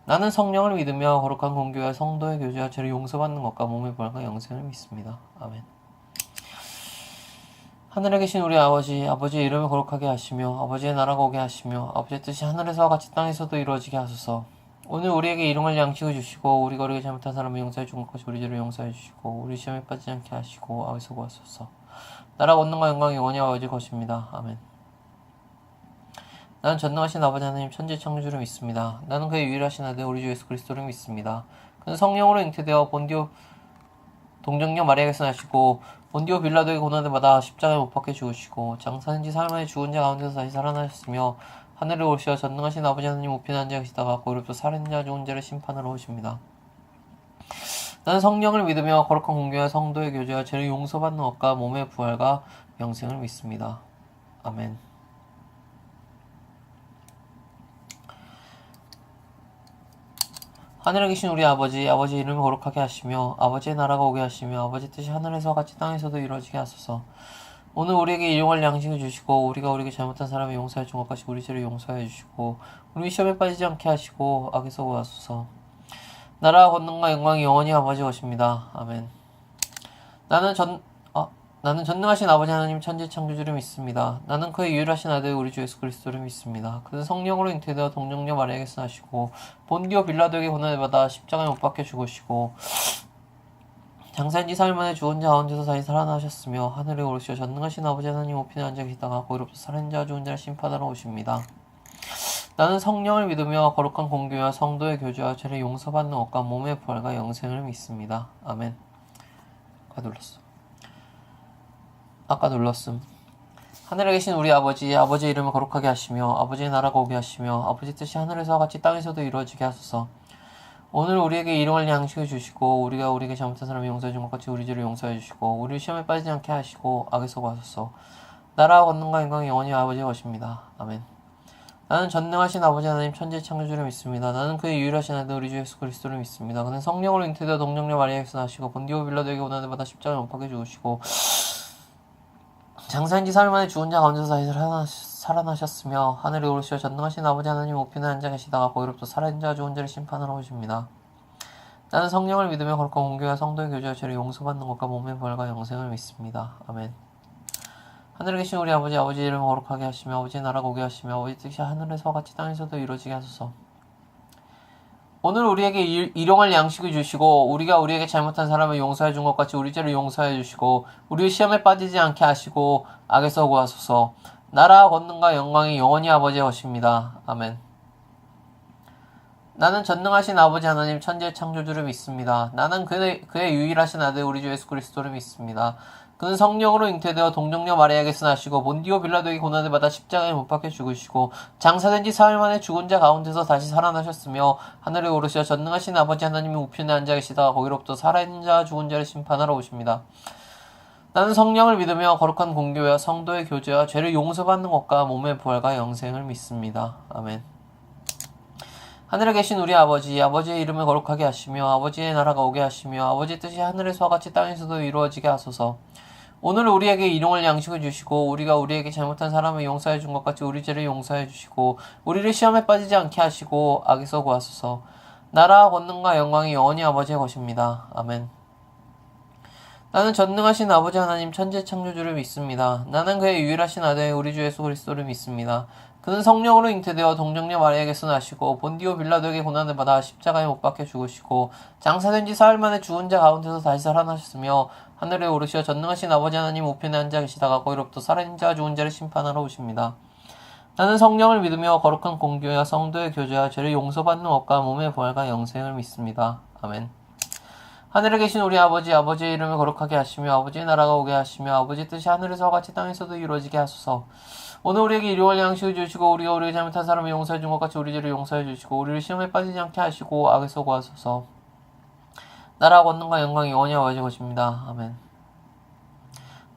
나는 성령을 믿으며 거룩한 공교와 성도의 교제와 죄를 용서받는 것과 몸의 부활과 영생을 믿습니다. 아멘. 하늘에 계신 우리 아버지, 아버지의 이름을 거룩하게 하시며 아버지의 나라가 오게 하시며 아버지의 뜻이 하늘에서와 같이 땅에서도 이루어지게 하소서. 오늘 우리에게 일용할 양식을 주시고 우리가 우리에게 잘못한 사람을 용서해 준 것 같이 우리 죄를 용서해 주시고 우리 시험에 빠지지 않게 하시고 악에서 구하소서. 나라가 권능과 영광이 영원히 아버지 것입니다. 아멘. 나는 전능하신 아버지 하나님 천지 창조주를 믿습니다. 나는 그의 유일하신 아들 우리 주 예수 그리스도를 믿습니다. 그는 성령으로 잉태되어 본디오 동정녀 마리아에게서 나시고 본디오 빌라도의 고난을 받아 십자가에 못 박혀 죽으시고 장사된 지 사흘 만에 죽은 자 가운데서 다시 살아나셨으며 하늘에 오시어 전능하신 아버지 하나님 우편에 앉아 계시다가 거기로부터 살아있는 자 죽은 자를 심판하러 오십니다. 나는 성령을 믿으며 거룩한 공교와 성도의 교제와 죄를 용서받는 것과 몸의 부활과 영생을 믿습니다. 아멘. 하늘에 계신 우리 아버지, 아버지의 이름을 거룩하게 하시며 아버지의 나라가 오게 하시며 아버지의 뜻이 하늘에서 같이 땅에서도 이루어지게 하소서. 오늘 우리에게 일용할 양식을 주시고 우리가 우리에게 잘못한 사람을 용서해 준 것 같이 우리 죄를 용서해 주시고 우리 시험에 빠지지 않게 하시고 악에서 구하소서. 나라와 권능과 영광이 영원히 아버지 것입니다. 아멘. 나는 전능하신 아버지 하나님 천지 창조주를 믿습니다. 나는 그의 유일하신 아들 우리 주 예수 그리스도를 믿습니다. 그는 성령으로 잉태되어 동정녀 마리아에게서 나시고 본디오 빌라도에게 고난을 받아 십자가에 못 박혀 죽으시고 장사한 지 사흘 만에 죽은 자 가운데서 다시 살아나셨으며 하늘에 오르시어 전능하신 아버지 하나님 우편에 앉아 계시다가 거기로부터 살아있는 자 죽은 자를 심판하러 오십니다. 나는 성령을 믿으며 거룩한 공교와 성도의 교제와 죄를 용서받는 것과 몸의 부활과 영생을 믿습니다. 아멘. 아까 눌렀음. 하늘에 계신 우리 아버지, 아버지의 이름을 거룩하게 하시며 아버지의 나라가 오게 하시며 아버지의 뜻이 하늘에서와 같이 땅에서도 이루어지게 하소서. 오늘 우리에게 일용할 양식을 주시고 우리가 우리에게 잘못한 사람을 용서해 준 것 같이 우리 죄를 용서해 주시고 우리를 시험에 빠지지 않게 하시고 악에서 구하소서. 나라와 권능과 영광이 영원히 아버지의 것입니다. 아멘. 나는 전능하신 아버지 하나님 천지 창조주를 믿습니다. 나는 그의 유일하신 아들 우리 주 예수 그리스도를 믿습니다. 그는 성령으로 잉태되어 동정녀 마리아에게서 나시고 본디오 빌라도에게 고난을 받아 십자가에 못 박혀 죽으시고 장사한 지 사흘 만에 죽은 자 가운데서 다시 살아나셨으며 하늘에 오르시어 전능하신 아버지 하나님 우편에 앉아 계시다가 거기로부터 살아있는 자 죽은 자를 심판하러 오십니다. 나는 성령을 믿으며 거룩한 공교와 성도의 교제와 죄를 용서받는 것과 몸의 부활과 영생을 믿습니다. 아멘. 하늘에 계신 우리 아버지, 아버지의 이름을 거룩하게 하시며 아버지의 나라가 오게 하시며 아버지의 뜻이 하늘에서와 같이 땅에서도 이루어지게 하소서. 오늘 우리에게 일용할 양식을 주시고 우리가 우리에게 잘못한 사람을 용서해 준 것 같이 우리 죄를 용서해 주시고 우리 시험에 빠지지 않게 하시고 악에서 구하소서. 나라와 권능과 영광이 영원히 아버지의 것입니다. 아멘. 나는 전능하신 아버지 하나님 천지의 창조주를 믿습니다. 나는 그의 유일하신 아들 우리 주 예수 그리스도를 믿습니다. 그는 성령으로 잉태되어 동정녀 마리아에게서 나시고 본디오 빌라도에게 고난을 받아 십자가에 못 박혀 죽으시고 장사된 지 사흘 만에 죽은 자 가운데서 다시 살아나셨으며 하늘에 오르시어 전능하신 아버지 하나님이 우편에 앉아 계시다가 거기로부터 살아있는 자 죽은 자를 심판하러 오십니다. 나는 성령을 믿으며 거룩한 공교와 성도의 교제와 죄를 용서받는 것과 몸의 부활과 영생을 믿습니다. 아멘. 하늘에 계신 우리 아버지, 아버지의 이름을 거룩하게 하시며 아버지의 나라가 오게 하시며 아버지의 뜻이 하늘에서와 같이 땅에서도 이루어지게 하소서. 오늘 우리에게 일용할 양식을 주시고 우리가 우리에게 잘못한 사람을 용서해 준 것 같이 우리 죄를 용서해 주시고 우리를 시험에 빠지지 않게 하시고 악에서 구하소서. 나라와 권능과 영광이 영원히 아버지의 것입니다. 아멘. 나는 전능하신 아버지 하나님 천지 창조주를 믿습니다. 나는 그의 유일하신 아들 우리 주 예수 그리스도를 믿습니다. 그는 성령으로 잉태되어 동정녀 마리아에게서 나시고 본디오 빌라도에게 고난을 받아 십자가에 못 박혀 죽으시고 장사된 지 사흘 만에 죽은 자 가운데서 다시 살아나셨으며 하늘에 오르시어 전능하신 아버지 하나님 우편에 앉아 계시다가 거기로부터 살아있는 자 죽은 자를 심판하러 오십니다. 나는 성령을 믿으며 거룩한 공교와 성도의 교제와 죄를 용서받는 것과 몸의 부활과 영생을 믿습니다. 아멘. 하늘에 계신 우리 아버지, 아버지의 이름을 거룩하게 하시며 아버지의 나라가 오게 하시며 아버지의 뜻이 하늘에서와 같이 땅에서도 이루어지게 하소서. 오늘 우리에게 일용할 양식을 주시고 우리가 우리에게 잘못한 사람을 용서해 준 것 같이 우리 죄를 용서해 주시고 우리를 시험에 빠지지 않게 하시고 악에서 구하소서. 나라와 권능과 영광이 영원히 아버지 것입니다. 아멘.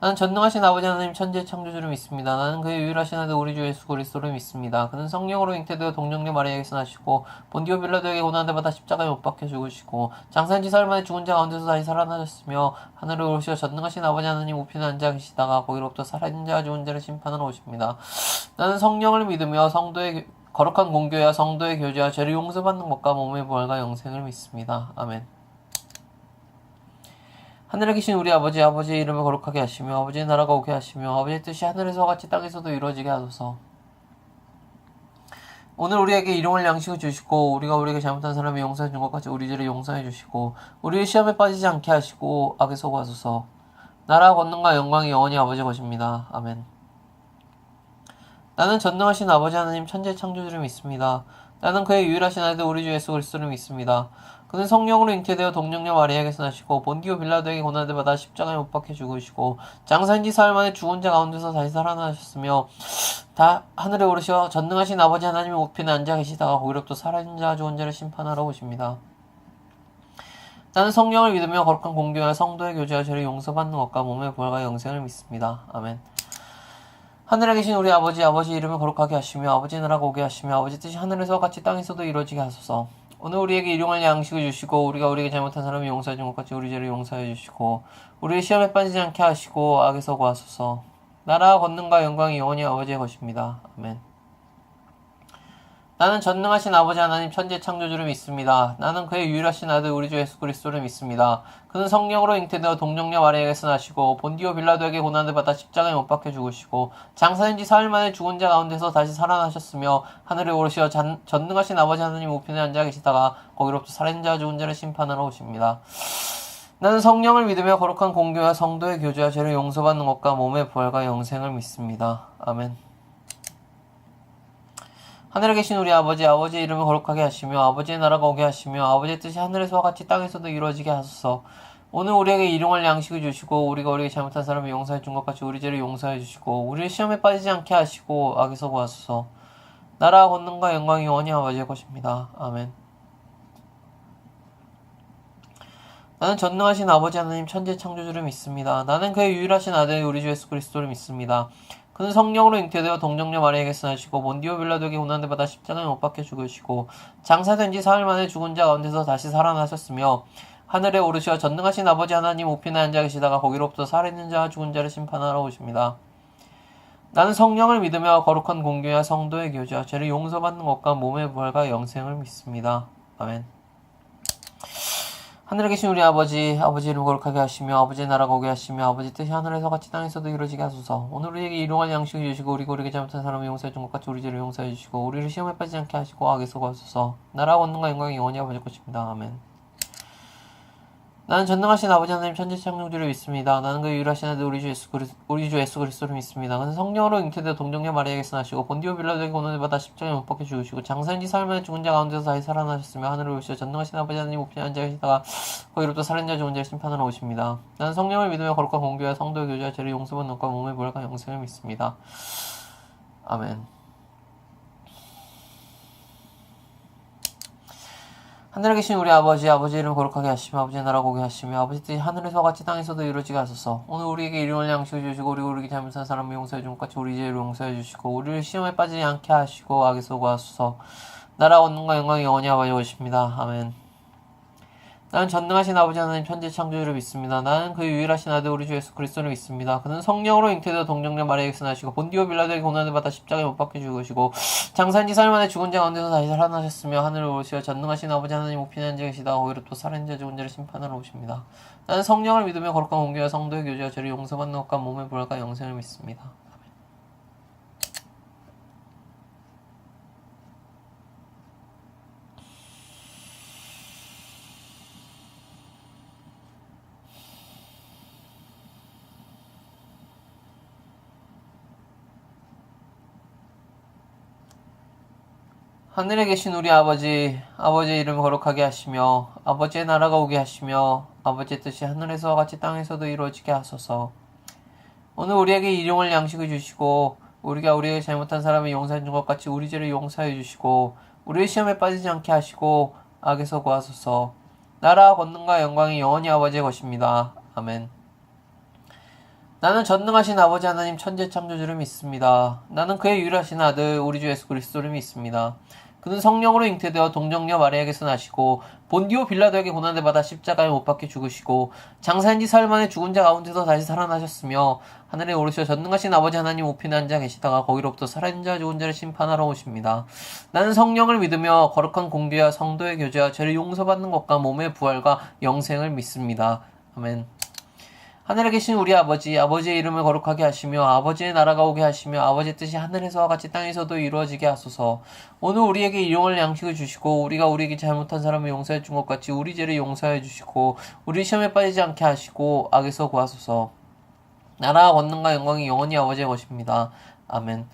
나는 전능하신 아버지 하나님 천지의 창조주를 믿습니다. 나는 그의 유일하신 아들 우리 주 예수 그리스도를 믿습니다. 그는 성령으로 잉태되어 동정녀 마리아에게서 나시고 본디오 빌라도에게 고난을 받아 십자가에 못 박혀 죽으시고 장사한 지 사흘 만에 죽은 자 가운데서 다시 살아나셨으며 하늘을 오르시어 전능하신 아버지 하나님 우편에 앉아 계시다가 거기로부터 살아있는 자와 죽은 자를 심판하러 오십니다. 나는 성령을 믿으며 성도의 거룩한 공교와 성도의 교제와 죄를 용서받는 것과 몸의 부활과 영생을 믿습니다. 아멘. 하늘에 계신 우리 아버지, 아버지의 이름을 거룩하게 하시며 아버지의 나라가 오게 하시며 아버지의 뜻이 하늘에서와 같이 땅에서도 이루어지게 하소서. 오늘 우리에게 일용할 양식을 주시고 우리가 우리에게 잘못한 사람을 용서해 준 것 같이 우리 죄를 용서해 주시고 우리의 시험에 빠지지 않게 하시고 악에서 구하소서. 나라와 권능과 영광이 영원히 아버지 것입니다. 아멘. 나는 전능하신 아버지 하나님 천지의 창조주를 믿습니다. 나는 그의 유일하신 아들 우리 주 예수 그리스도를 믿습니다. 그는 성령으로 잉태되어 동정녀 마리아에게서 나시고 본디오 빌라도에게 고난을 받아 십자가에 못 박혀 죽으시고 장사한 지 사흘 만에 죽은 자 가운데서 다시 살아나셨으며 다 하늘에 오르시어 전능하신 아버지 하나님의 우편에 앉아 계시다가 거기로부터 살아있는 자와 죽은 자를 심판하러 오십니다. 나는 성령을 믿으며 거룩한 공교와 성도의 교제와 죄를 용서받는 것과 몸의 부활과 영생을 믿습니다. 아멘. 하늘에 계신 우리 아버지, 아버지 이름을 거룩하게 하시며 아버지의 나라가 오게 하시며 아버지 뜻이 하늘에서와 같이 땅에서도 이루어지게 하소서. 오늘 우리에게 일용할 양식을 주시고 우리가 우리에게 잘못한 사람을 용서해 준 것 같이 우리 죄를 용서해 주시고 우리를 시험에 빠지지 않게 하시고 악에서 구하소서. 나라와 권능과 영광이 영원히 아버지의 것입니다. 아멘. 나는 전능하신 아버지 하나님 천지의 창조주를 믿습니다. 나는 그의 유일하신 아들 우리 주 예수 그리스도를 믿습니다. 그는 성령으로 잉태되어 동정녀 마리아에게서 나시고 본디오 빌라도에게 고난을 받아 십자가에 못 박혀 죽으시고 장사한 지 사흘 만에 죽은 자 가운데서 다시 살아나셨으며 하늘에 오르시어 전능하신 아버지 하나님 우편에 앉아 계시다가 거기로부터 살인 자와 죽은 자를 심판하러 오십니다. 나는 성령을 믿으며 거룩한 공교와 성도의 교제와 죄를 용서받는 것과 몸의 부활과 영생을 믿습니다. 아멘. 하늘에 계신 우리 아버지, 아버지의 이름을 거룩하게 하시며 아버지의 나라가 오게 하시며 아버지의 뜻이 하늘에서와 같이 땅에서도 이루어지게 하소서. 오늘 우리에게 일용할 양식을 주시고 우리가 우리에게 잘못한 사람을 용서해 준 것 같이 우리 죄를 용서해 주시고 우리를 시험에 빠지지 않게 하시고 악에서 구하소서. 나라와 권능과 영광이 영원히 아버지의 것입니다. 아멘. 나는 전능하신 아버지 하나님 천지의 창조주를 믿습니다. 나는 그의 유일하신 아들 우리 주 예수 그리스도를 믿습니다. 그는 성령으로 잉태되어 동정녀 마리아에게서 나시고 본디오 빌라도에게 고난을 받아 십자가에 못 박혀 죽으시고 장사된 지 사흘 만에 죽은 자 가운데서 다시 살아나셨으며 하늘에 오르시어 전능하신 아버지 하나님 우편에 앉아 계시다가 거기로부터 살아있는 자와 죽은 자를 심판하러 오십니다. 나는 성령을 믿으며 거룩한 공교와 성도의 교제와 죄를 용서받는 것과 몸의 부활과 영생을 믿습니다. 아멘. 하늘에 계신 우리 아버지, 아버지 이름 거룩하게 하시며 아버지의 나라가 오게 하시며 아버지 뜻이 하늘에서 같이 땅에서도 이루어지게 하소서. 오늘 우리에게 일용할 양식을 주시고 우리가 우리에게 잘못한 사람을 용서해 준 것 같이 우리 죄를 용서해 주시고 우리를 시험에 빠지지 않게 하시고 악에서 구하소서. 나라와 권능과 영광이 영원히 아버지 것입니다. 아멘. 나는 전능하신 아버지 하나님 천지 창조주를 믿습니다. 나는 그의 유일하신 아들 우리 주 예수 그리스도를 믿습니다. 그는 성령으로 잉태되어 동정녀 마리아에게서 나시고 본디오 빌라도에게 고난을 받아 십자가에 못 박혀 죽으시고 장사한 지 사흘 만에 죽은 자 가운데서 다시 살아나셨으며 하늘을 오시어 전능하신 아버지 하나님 우편에 앉아 계시다가 거기로부터 살인 자 죽은 자를 심판하러 오십니다. 나는 성령을 믿으며 거룩한 공교와 성도의 교제와 죄를 용서받는 것과 몸의 부활과 영생을 믿습니다. 아멘. 하늘에 계신 우리 아버지, 아버지 이름 거룩하게 하시며 아버지의 나라가 오게 하시며 아버지 뜻이 하늘에서와 같이 땅에서도 이루어지게 하소서. 오늘 우리에게 일용할 양식을 주시고 우리에게 잘못한 사람을 용서해 준 것 같이 우리 죄를 용서해 주시고 우리를 시험에 빠지지 않게 하시고 악에서 구하소서. 나라와 권능과 영광이 영원히 아버지 것입니다. 아멘. 나는 전능하신 아버지 하나님 천지 창조주를 믿습니다. 나는 그의 유일하신 아들 우리 주 예수 그리스도를 믿습니다. 그는 성령으로 잉태되어 동정녀 마리아에게서 나시고 본디오 빌라도에게 고난을 받아 십자가에 못 박혀 죽으시고 장사한 지 사흘 만에 죽은 자 가운데서 다시 살아나셨으며 하늘을 오르시어 전능하신 아버지 하나님 우편에 앉아 계시다가 거기로부터 살아있는 자 죽은 자를 심판하러 오십니다. 나는 성령을 믿으며 거룩한 공교와 성도의 교제와 죄를 용서받는 것과 몸의 부활과 영생을 믿습니다. 하늘에 계신 우리 아버지, 아버지의 이름을 거룩하게 하시며 아버지의 나라가 오게 하시며 아버지의 뜻이 하늘에서와 같이 땅에서도 이루어지게 하소서. 오늘 우리에게 일용할 양식을 주시고 우리가 우리에게 잘못한 사람을 용서해 준 것 같이 우리 죄를 용서해 주시고 우리의 시험에 빠지지 않게 하시고 악에서 구하소서. 나라와 권능과 영광이 영원히 아버지의 것입니다. 아멘. 나는 전능하신 아버지 하나님 천재 창조주를 믿습니다. 나는 그의 유일하신 아들 우리 주 예수 그리스도를 믿습니다. 그는 성령으로 잉태되어 동정녀 마리아에게서 나시고 본디오 빌라도에게 고난을 받아 십자가에 못 박혀 죽으시고 장사한 지 사흘 만에 죽은 자 가운데서 다시 살아나셨으며 하늘에 오르셔 전능하신 아버지 하나님 우편에 앉아 계시다가 거기로부터 살아있는 자 죽은 자를 심판하러 오십니다. 나는 성령을 믿으며 거룩한 공교와 성도의 교제와 죄를 용서받는 것과 몸의 부활과 영생을 믿습니다. 아멘. 하늘에 계신 우리 아버지, 아버지의 이름을 거룩하게 하시며 아버지의 나라가 오게 하시며 아버지의 뜻이 하늘에서와 같이 땅에서도 이루어지게 하소서. 오늘 우리에게 일용할 양식을 주시고 우리가 우리에게 잘못한 사람을 용서해 준 것 같이 우리 죄를 용서해 주시고 우리 시험에 빠지지 않게 하시고 악에서 구하소서. 나라와 권능과 영광이 영원히 아버지의 것입니다. 아멘.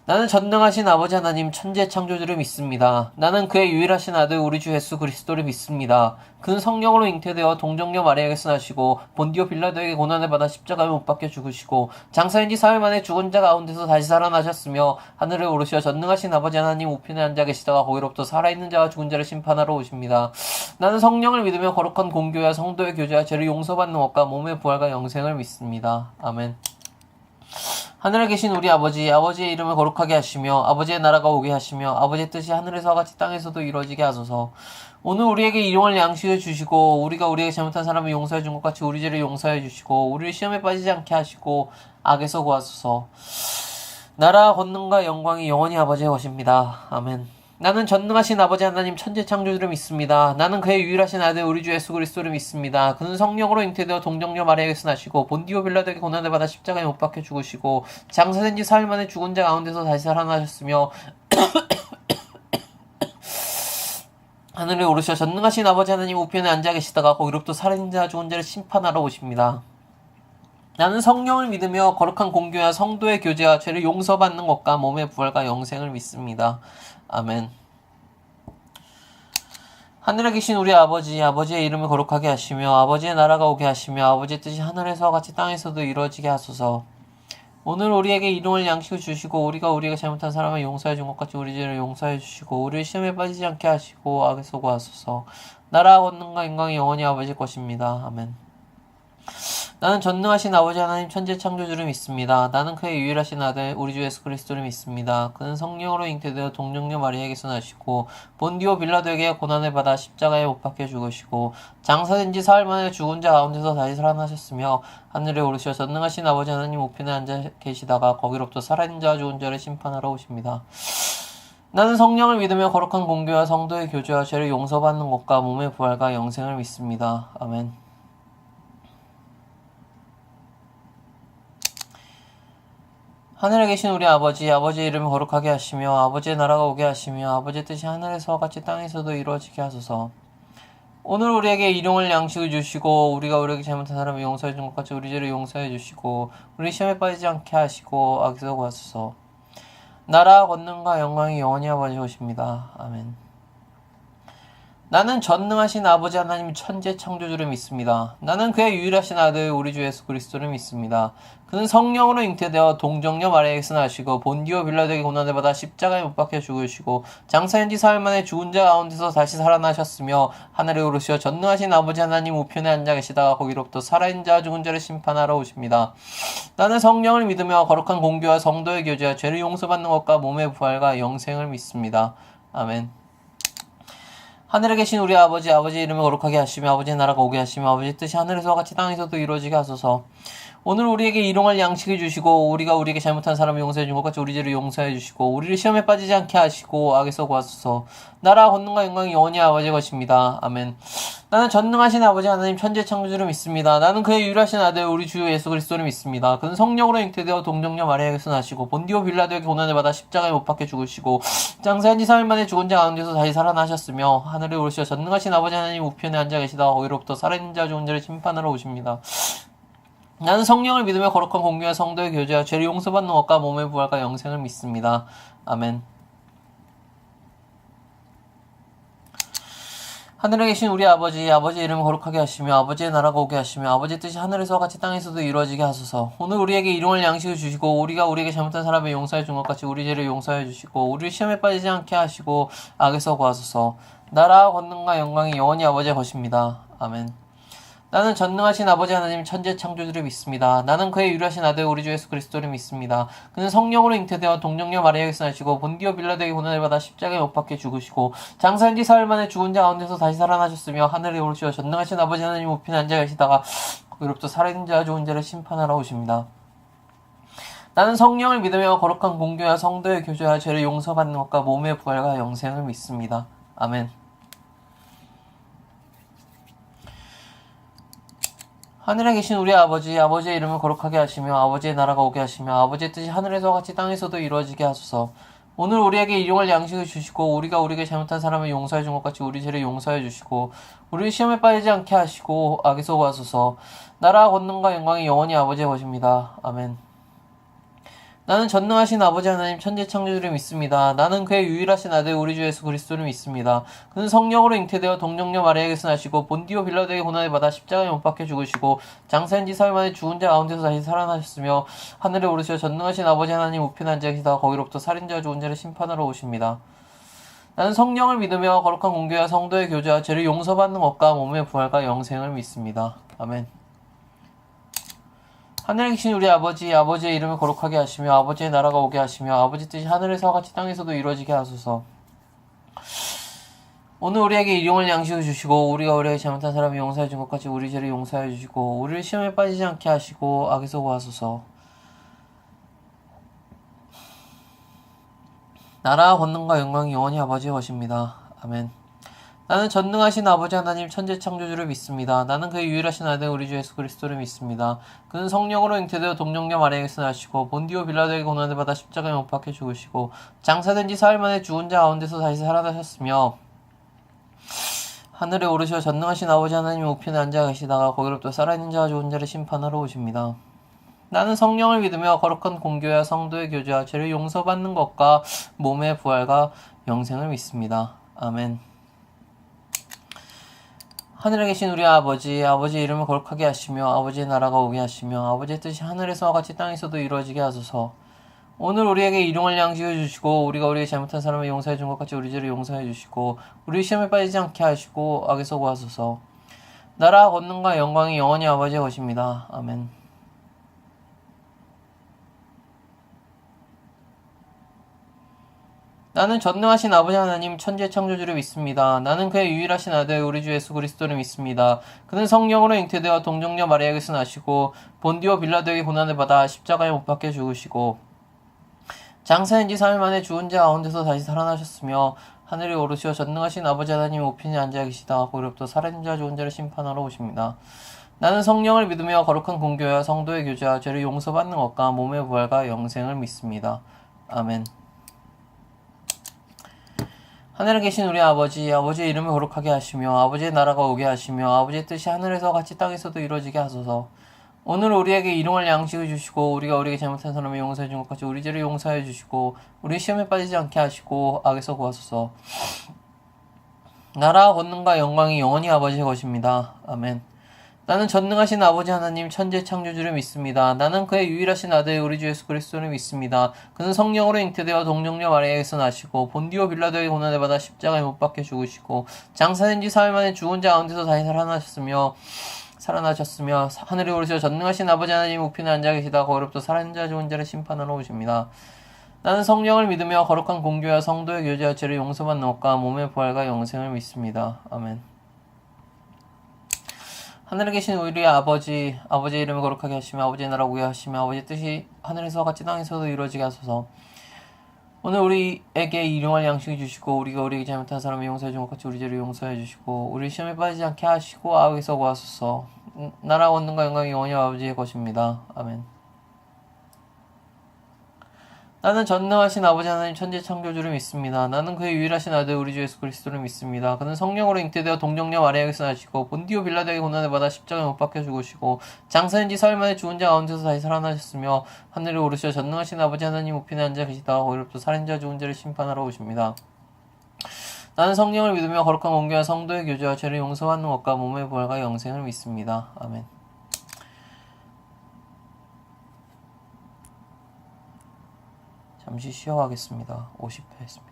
나는 전능하신 아버지 하나님 천재 창조주를 믿습니다. 나는 그의 유일하신 아들 우리 주 예수 그리스도를 믿습니다. 그는 성령으로 잉태되어 동정녀 마리아에게서 나시고 본디오 빌라도에게 고난을 받아 십자가에 못 박혀 죽으시고 장사인 지 사흘 만에 죽은 자 가운데서 다시 살아나셨으며 하늘에 오르시어 전능하신 아버지 하나님 우편에 앉아 계시다가 거기로부터 살아있는 자와 죽은 자를 심판하러 오십니다. 나는 성령을 믿으며 거룩한 공교와 성도의 교제와 죄를 용서받는 것과 몸의 부활과 영생을 믿습니다. 아멘. 하늘에 계신 우리 아버지, 아버지의 이름을 거룩하게 하시며 아버지의 나라가 오게 하시며 아버지의 뜻이 하늘에서와 같이 땅에서도 이루어지게 하소서. 오늘 우리에게 일용할 양식을 주시고 우리가 우리에게 잘못한 사람을 용서해 준 것 같이 우리 죄를 용서해 주시고 우리를 시험에 빠지지 않게 하시고 악에서 구하소서. 나라와 권능과 영광이 영원히 아버지의 것입니다. 아멘. 나는 전능하신 아버지 하나님 천재 창조주를 믿습니다. 나는 그의 유일하신 아들 우리 주 예수 그리스도를 믿습니다. 그는 성령으로 잉태되어 동정녀 마리아에게서 나시고 본디오 빌라도에게 고난을 받아 십자가에 못 박혀 죽으시고 장사된 지 사흘 만에 죽은 자 가운데서 다시 살아나셨으며 하늘에 오르셔 전능하신 아버지 하나님 우편에 앉아 계시다가 거기로부터 살아있는 자 죽은 자를 심판하러 오십니다. 나는 성령을 믿으며 거룩한 공교와 성도의 교제와 죄를 용서받는 것과 몸의 부활과 영생을 믿습니다. 아멘. 하늘에 계신 우리 아버지, 아버지의 이름을 거룩하게 하시며 아버지의 나라가 오게 하시며 아버지의 뜻이 하늘에서와 같이 땅에서도 이루어지게 하소서. 오늘 우리에게 일용할 양식을 주시고 우리가 우리에게 잘못한 사람을 용서해 준 것 같이 우리 죄를 용서해 주시고 우리를 시험에 빠지지 않게 하시고 악에서 구하소서. 나라와 권능과 영광이 영원히 아버지의 것입니다. 아멘. 나는 전능하신 아버지 하나님 천재 창조주를 믿습니다. 나는 그의 유일하신 아들 우리 주 예수 그리스도를 믿습니다. 그는 성령으로 잉태되어 동정녀 마리아에게서 나시고 본디오 빌라도에게 고난을 받아 십자가에 못 박혀 죽으시고 장사된 지 사흘 만에 죽은 자 가운데서 다시 살아나셨으며 하늘에 오르셔 전능하신 아버지 하나님 우편에 앉아 계시다가 거기로부터 살아있는 자와 죽은 자를 심판하러 오십니다. 나는 성령을 믿으며 거룩한 공교와 성도의 교제와 죄를 용서받는 것과 몸의 부활과 영생을 믿습니다. 아멘. 하늘에 계신 우리 아버지, 아버지의 이름을 거룩하게 하시며 아버지의 나라가 오게 하시며 아버지의 뜻이 하늘에서와 같이 땅에서도 이루어지게 하소서. 오늘 우리에게 일용할 양식을 주시고 우리가 우리에게 잘못한 사람을 용서해 준 것 같이 우리 죄를 용서해 주시고 우리 시험에 빠지지 않게 하시고 악에서 구하소서. 나라와 권능과 영광이 영원히 아버지의 것입니다. 아멘. 나는 전능하신 아버지 하나님 천재 창조주를 믿습니다. 나는 그의 유일하신 아들 우리 주 예수 그리스도를 믿습니다. 그는 성령으로 잉태되어 동정녀 마리아에게서 나시고 본디오 빌라도에게 고난을 받아 십자가에 못 박혀 죽으시고 장사한 지 사흘 만에 죽은 자 가운데서 다시 살아나셨으며 하늘에 오르시어 전능하신 아버지 하나님 우편에 앉아 계시다가 거기로부터 살아있는 자와 죽은 자를 심판하러 오십니다. 나는 성령을 믿으며 거룩한 공교와 성도의 교제와 죄를 용서받는 것과 몸의 부활과 영생을 믿습니다. 아멘. 하늘에 계신 우리 아버지, 아버지의 이름을 거룩하게 하시며 아버지의 나라가 오게 하시며 아버지의 뜻이 하늘에서와 같이 땅에서도 이루어지게 하소서. 오늘 우리에게 일용할 양식을 주시고 우리가 우리에게 잘못한 사람을 용서해 준 것 같이 우리 죄를 용서해 주시고 우리를 시험에 빠지지 않게 하시고 악에서 구하소서. 나라와 권능과 영광이 영원히 아버지의 것입니다. 아멘. 나는 전능하신 아버지 하나님 천재 창조주를 믿습니다. 나는 그의 유일하신 아들 우리 주 예수 그리스도를 믿습니다. 그는 성령으로 잉태되어 동정녀 마리아에게서 나시고 본디오 빌라도에게 고난을 받아 십자가에 못 박혀 죽으시고 장사한 지 사흘 만에 죽은 자 가운데서 다시 살아나셨으며 하늘에 오르시어 전능하신 아버지 하나님 우편에 앉아 계시다가 거기로부터 살아있는 자와 죽은 자를 심판하러 오십니다. 나는 성령을 믿으며 거룩한 공교와 성도의 교제와 죄를 용서받는 것과 몸의 부활과 영생을 믿습니다. 아멘. 하늘에 계신 우리 아버지, 아버지의 이름을 거룩하게 하시며 아버지의 나라가 오게 하시며 아버지의 뜻이 하늘에서와 같이 땅에서도 이루어지게 하소서. 오늘 우리에게 일용할 양식을 주시고 우리가 우리에게 잘못한 사람을 용서해 준 것 같이 우리 죄를 용서해 주시고 우리를 시험에 빠지지 않게 하시고 악에서 구하소서. 나라와 권능과 영광이 영원히 아버지의 것입니다. 아멘. 나는 전능하신 아버지 하나님 천재 창조주를 믿습니다. 나는 그의 유일하신 아들 우리 주 예수 그리스도를 믿습니다. 그는 성령으로 잉태되어 동정녀 마리아에게서 나시고 본디오 빌라도에게 고난을 받아 십자가에 못 박혀 죽으시고 장사한 지 사흘 만에 죽은 자 가운데서 다시 살아나셨으며 하늘에 오르시어 전능하신 아버지 하나님 우편에 앉아 계시다가 거기로부터 살아있는 자와 죽은 자를 심판하러 오십니다. 나는 성령을 믿으며 거룩한 공교와 성도의 교제와 죄를 용서받는 것과 몸의 부활과 영생을 믿습니다. 아멘. 하늘에 계신 우리 아버지, 아버지의 이름을 거룩하게 하시며 아버지의 나라가 오게 하시며 아버지의 뜻이 하늘에서와 같이 땅에서도 이루어지게 하소서. 오늘 우리에게 일용할 양식을 주시고 우리가 우리에게 잘못한 사람을 용서해 준 것 같이 우리 죄를 용서해 주시고 우리를 시험에 빠지지 않게 하시고 악에서 구하소서. 나라와 권능과 영광이 영원히 아버지의 것입니다. 아멘. 나는 전능하신 아버지 하나님 천재 창조주를 믿습니다. 나는 그의 유일하신 아들 우리 주 예수 그리스도를 믿습니다. 그는 성령으로 잉태되어 동정녀 마리아에게서 나시고 본디오 빌라도에게 고난을 받아 십자가에 못 박혀 죽으시고 장사한 지 사흘 만에 죽은 자 가운데서 다시 살아나셨으며 하늘에 오르시어 전능하신 아버지 하나님 우편에 앉아 계시다가 거기로부터 살인자와 죽은 자를 심판하러 오십니다. 나는 성령을 믿으며 거룩한 공교와 성도의 교제와 죄를 용서받는 것과 몸의 부활과 영생을 믿습니다. 아멘. 하늘에 계신 우리 아버지, 아버지의 이름을 거룩하게 하시며 아버지의 나라가 오게 하시며 아버지 뜻이 하늘에서와 같이 땅에서도 이루어지게 하소서. 오늘 우리에게 일용할 양식을 주시고 우리가 우리에게 잘못한 사람을 용서해 준 것 같이 우리 죄를 용서해 주시고 우리를 시험에 빠지지 않게 하시고 악에서 구하소서. 나라와 권능과 영광이 영원히 아버지의 것입니다. 아멘. 나는 전능하신 아버지 하나님 천재 창조주를 믿습니다. 나는 그의 유일하신 아들 우리 주 예수 그리스도를 믿습니다. 그는 성령으로 잉태되어 동정녀 마리아에게서 나시고 본디오 빌라도에게 고난을 받아 십자가에 못 박혀 죽으시고 장사된 지 사흘 만에 죽은 자 가운데서 다시 살아나셨으며 하늘에 오르시어 전능하신 아버지 하나님 우편에 앉아 계시다가 거기로부터 살아있는 자와 죽은 자를 심판하러 오십니다. 나는 성령을 믿으며 거룩한 공교와 성도의 교제와 죄를 용서받는 것과 몸의 부활과 영생을 믿습니다. 아멘. 하늘에 계신 우리 아버지, 아버지의 이름을 거룩하게 하시며 아버지의 나라가 오게 하시며 아버지의 뜻이 하늘에서와 같이 땅에서도 이루어지게 하소서. 오늘 우리에게 일용할 양식을 주시고 우리가 우리에게 잘못한 사람을 용서해 준 것 같이 우리 죄를 용서해 주시고 우리 시험에 빠지지 않게 하시고 악에서 구하소서. 나라와 권능과 영광이 영원히 아버지의 것입니다. 아멘. 나는 전능하신 아버지 하나님 천재 창조주를 믿습니다. 나는 그의 유일하신 아들 우리 주 예수 그리스도를 믿습니다. 그는 성령으로 잉태되어 동정녀 마리아에게서 나시고 본디오 빌라도에게 고난을 받아 십자가에 못 박혀 죽으시고 장사한 지 3일 만에 죽은 자 가운데서 다시 살아나셨으며 하늘에 오르시어 전능하신 아버지 하나님 우편에 앉아 계시다가 거기로부터 살아있는 자 죽은 자를 심판하러 오십니다. 나는 성령을 믿으며 거룩한 공교와 성도의 교제와 죄를 용서받는 것과 몸의 부활과 영생을 믿습니다. 아멘. 하늘에 계신 우리 아버지, 아버지의 이름을 거룩하게 하시며 아버지의 나라가 오게 하시며 아버지의 뜻이 하늘에서 같이 땅에서도 이루어지게 하소서. 오늘 우리에게 일용할 양식을 주시고 우리가 우리에게 잘못한 사람을 용서해 준 것 같이 우리 죄를 용서해 주시고 우리 시험에 빠지지 않게 하시고 악에서 구하소서. 나라와 권능과 영광이 영원히 아버지의 것입니다. 아멘. 나는 전능하신 아버지 하나님 천재 창조주를 믿습니다. 나는 그의 유일하신 아들 우리 주 예수 그리스도를 믿습니다. 그는 성령으로 잉태되어 동정녀 마리아에게서 나시고 본디오 빌라도에게 고난을 받아 십자가에 못 박혀 죽으시고 장사된 지 사흘 만에 죽은 자 가운데서 다시 살아나셨으며 하늘에 오르시어 전능하신 아버지 하나님 우편에 앉아 계시다가 거기로부터 살아있는 자 죽은 자를 심판하러 오십니다. 나는 성령을 믿으며 거룩한 공교와 성도의 교제와 죄를 용서받는 것과 몸의 부활과 영생을 믿습니다. 아멘. 하늘에 계신 우리 아버지, 아버지의 이름을 거룩하게 하시며 아버지의 나라가 오게 하시며 아버지의 뜻이 하늘에서와 같이 땅에서도 이루어지게 하소서. 오늘 우리에게 일용할 양식을 주시고 우리가 우리에게 잘못한 사람을 용서해 준 것 같이 우리 죄를 용서해 주시고 우리 시험에 빠지지 않게 하시고 악에서 구하소서. 나라와 권능과 영광이 영원히 아버지의 것입니다. 아멘. 나는 전능하신 아버지 하나님 천재 창조주를 믿습니다. 나는 그의 유일하신 아들 우리 주 예수 그리스도를 믿습니다. 그는 성령으로 잉태되어 동정녀 마리아에게서 나시고 본디오 빌라도에게 고난을 받아 십자가에 못 박혀 죽으시고 장사한 지 사흘 만에 죽은 자 가운데서 다시 살아나셨으며 하늘에 오르시어 전능하신 아버지 하나님 우편에 앉아 계시다가 거기로부터 살인자 죽은 자를 심판하러 오십니다. 나는 성령을 믿으며 거룩한 공교와 성도의 교제와 죄를 용서받는 것과 몸의 부활과 영생을 믿습니다. 아멘. 잠시 쉬어가겠습니다. 50회 했습니다.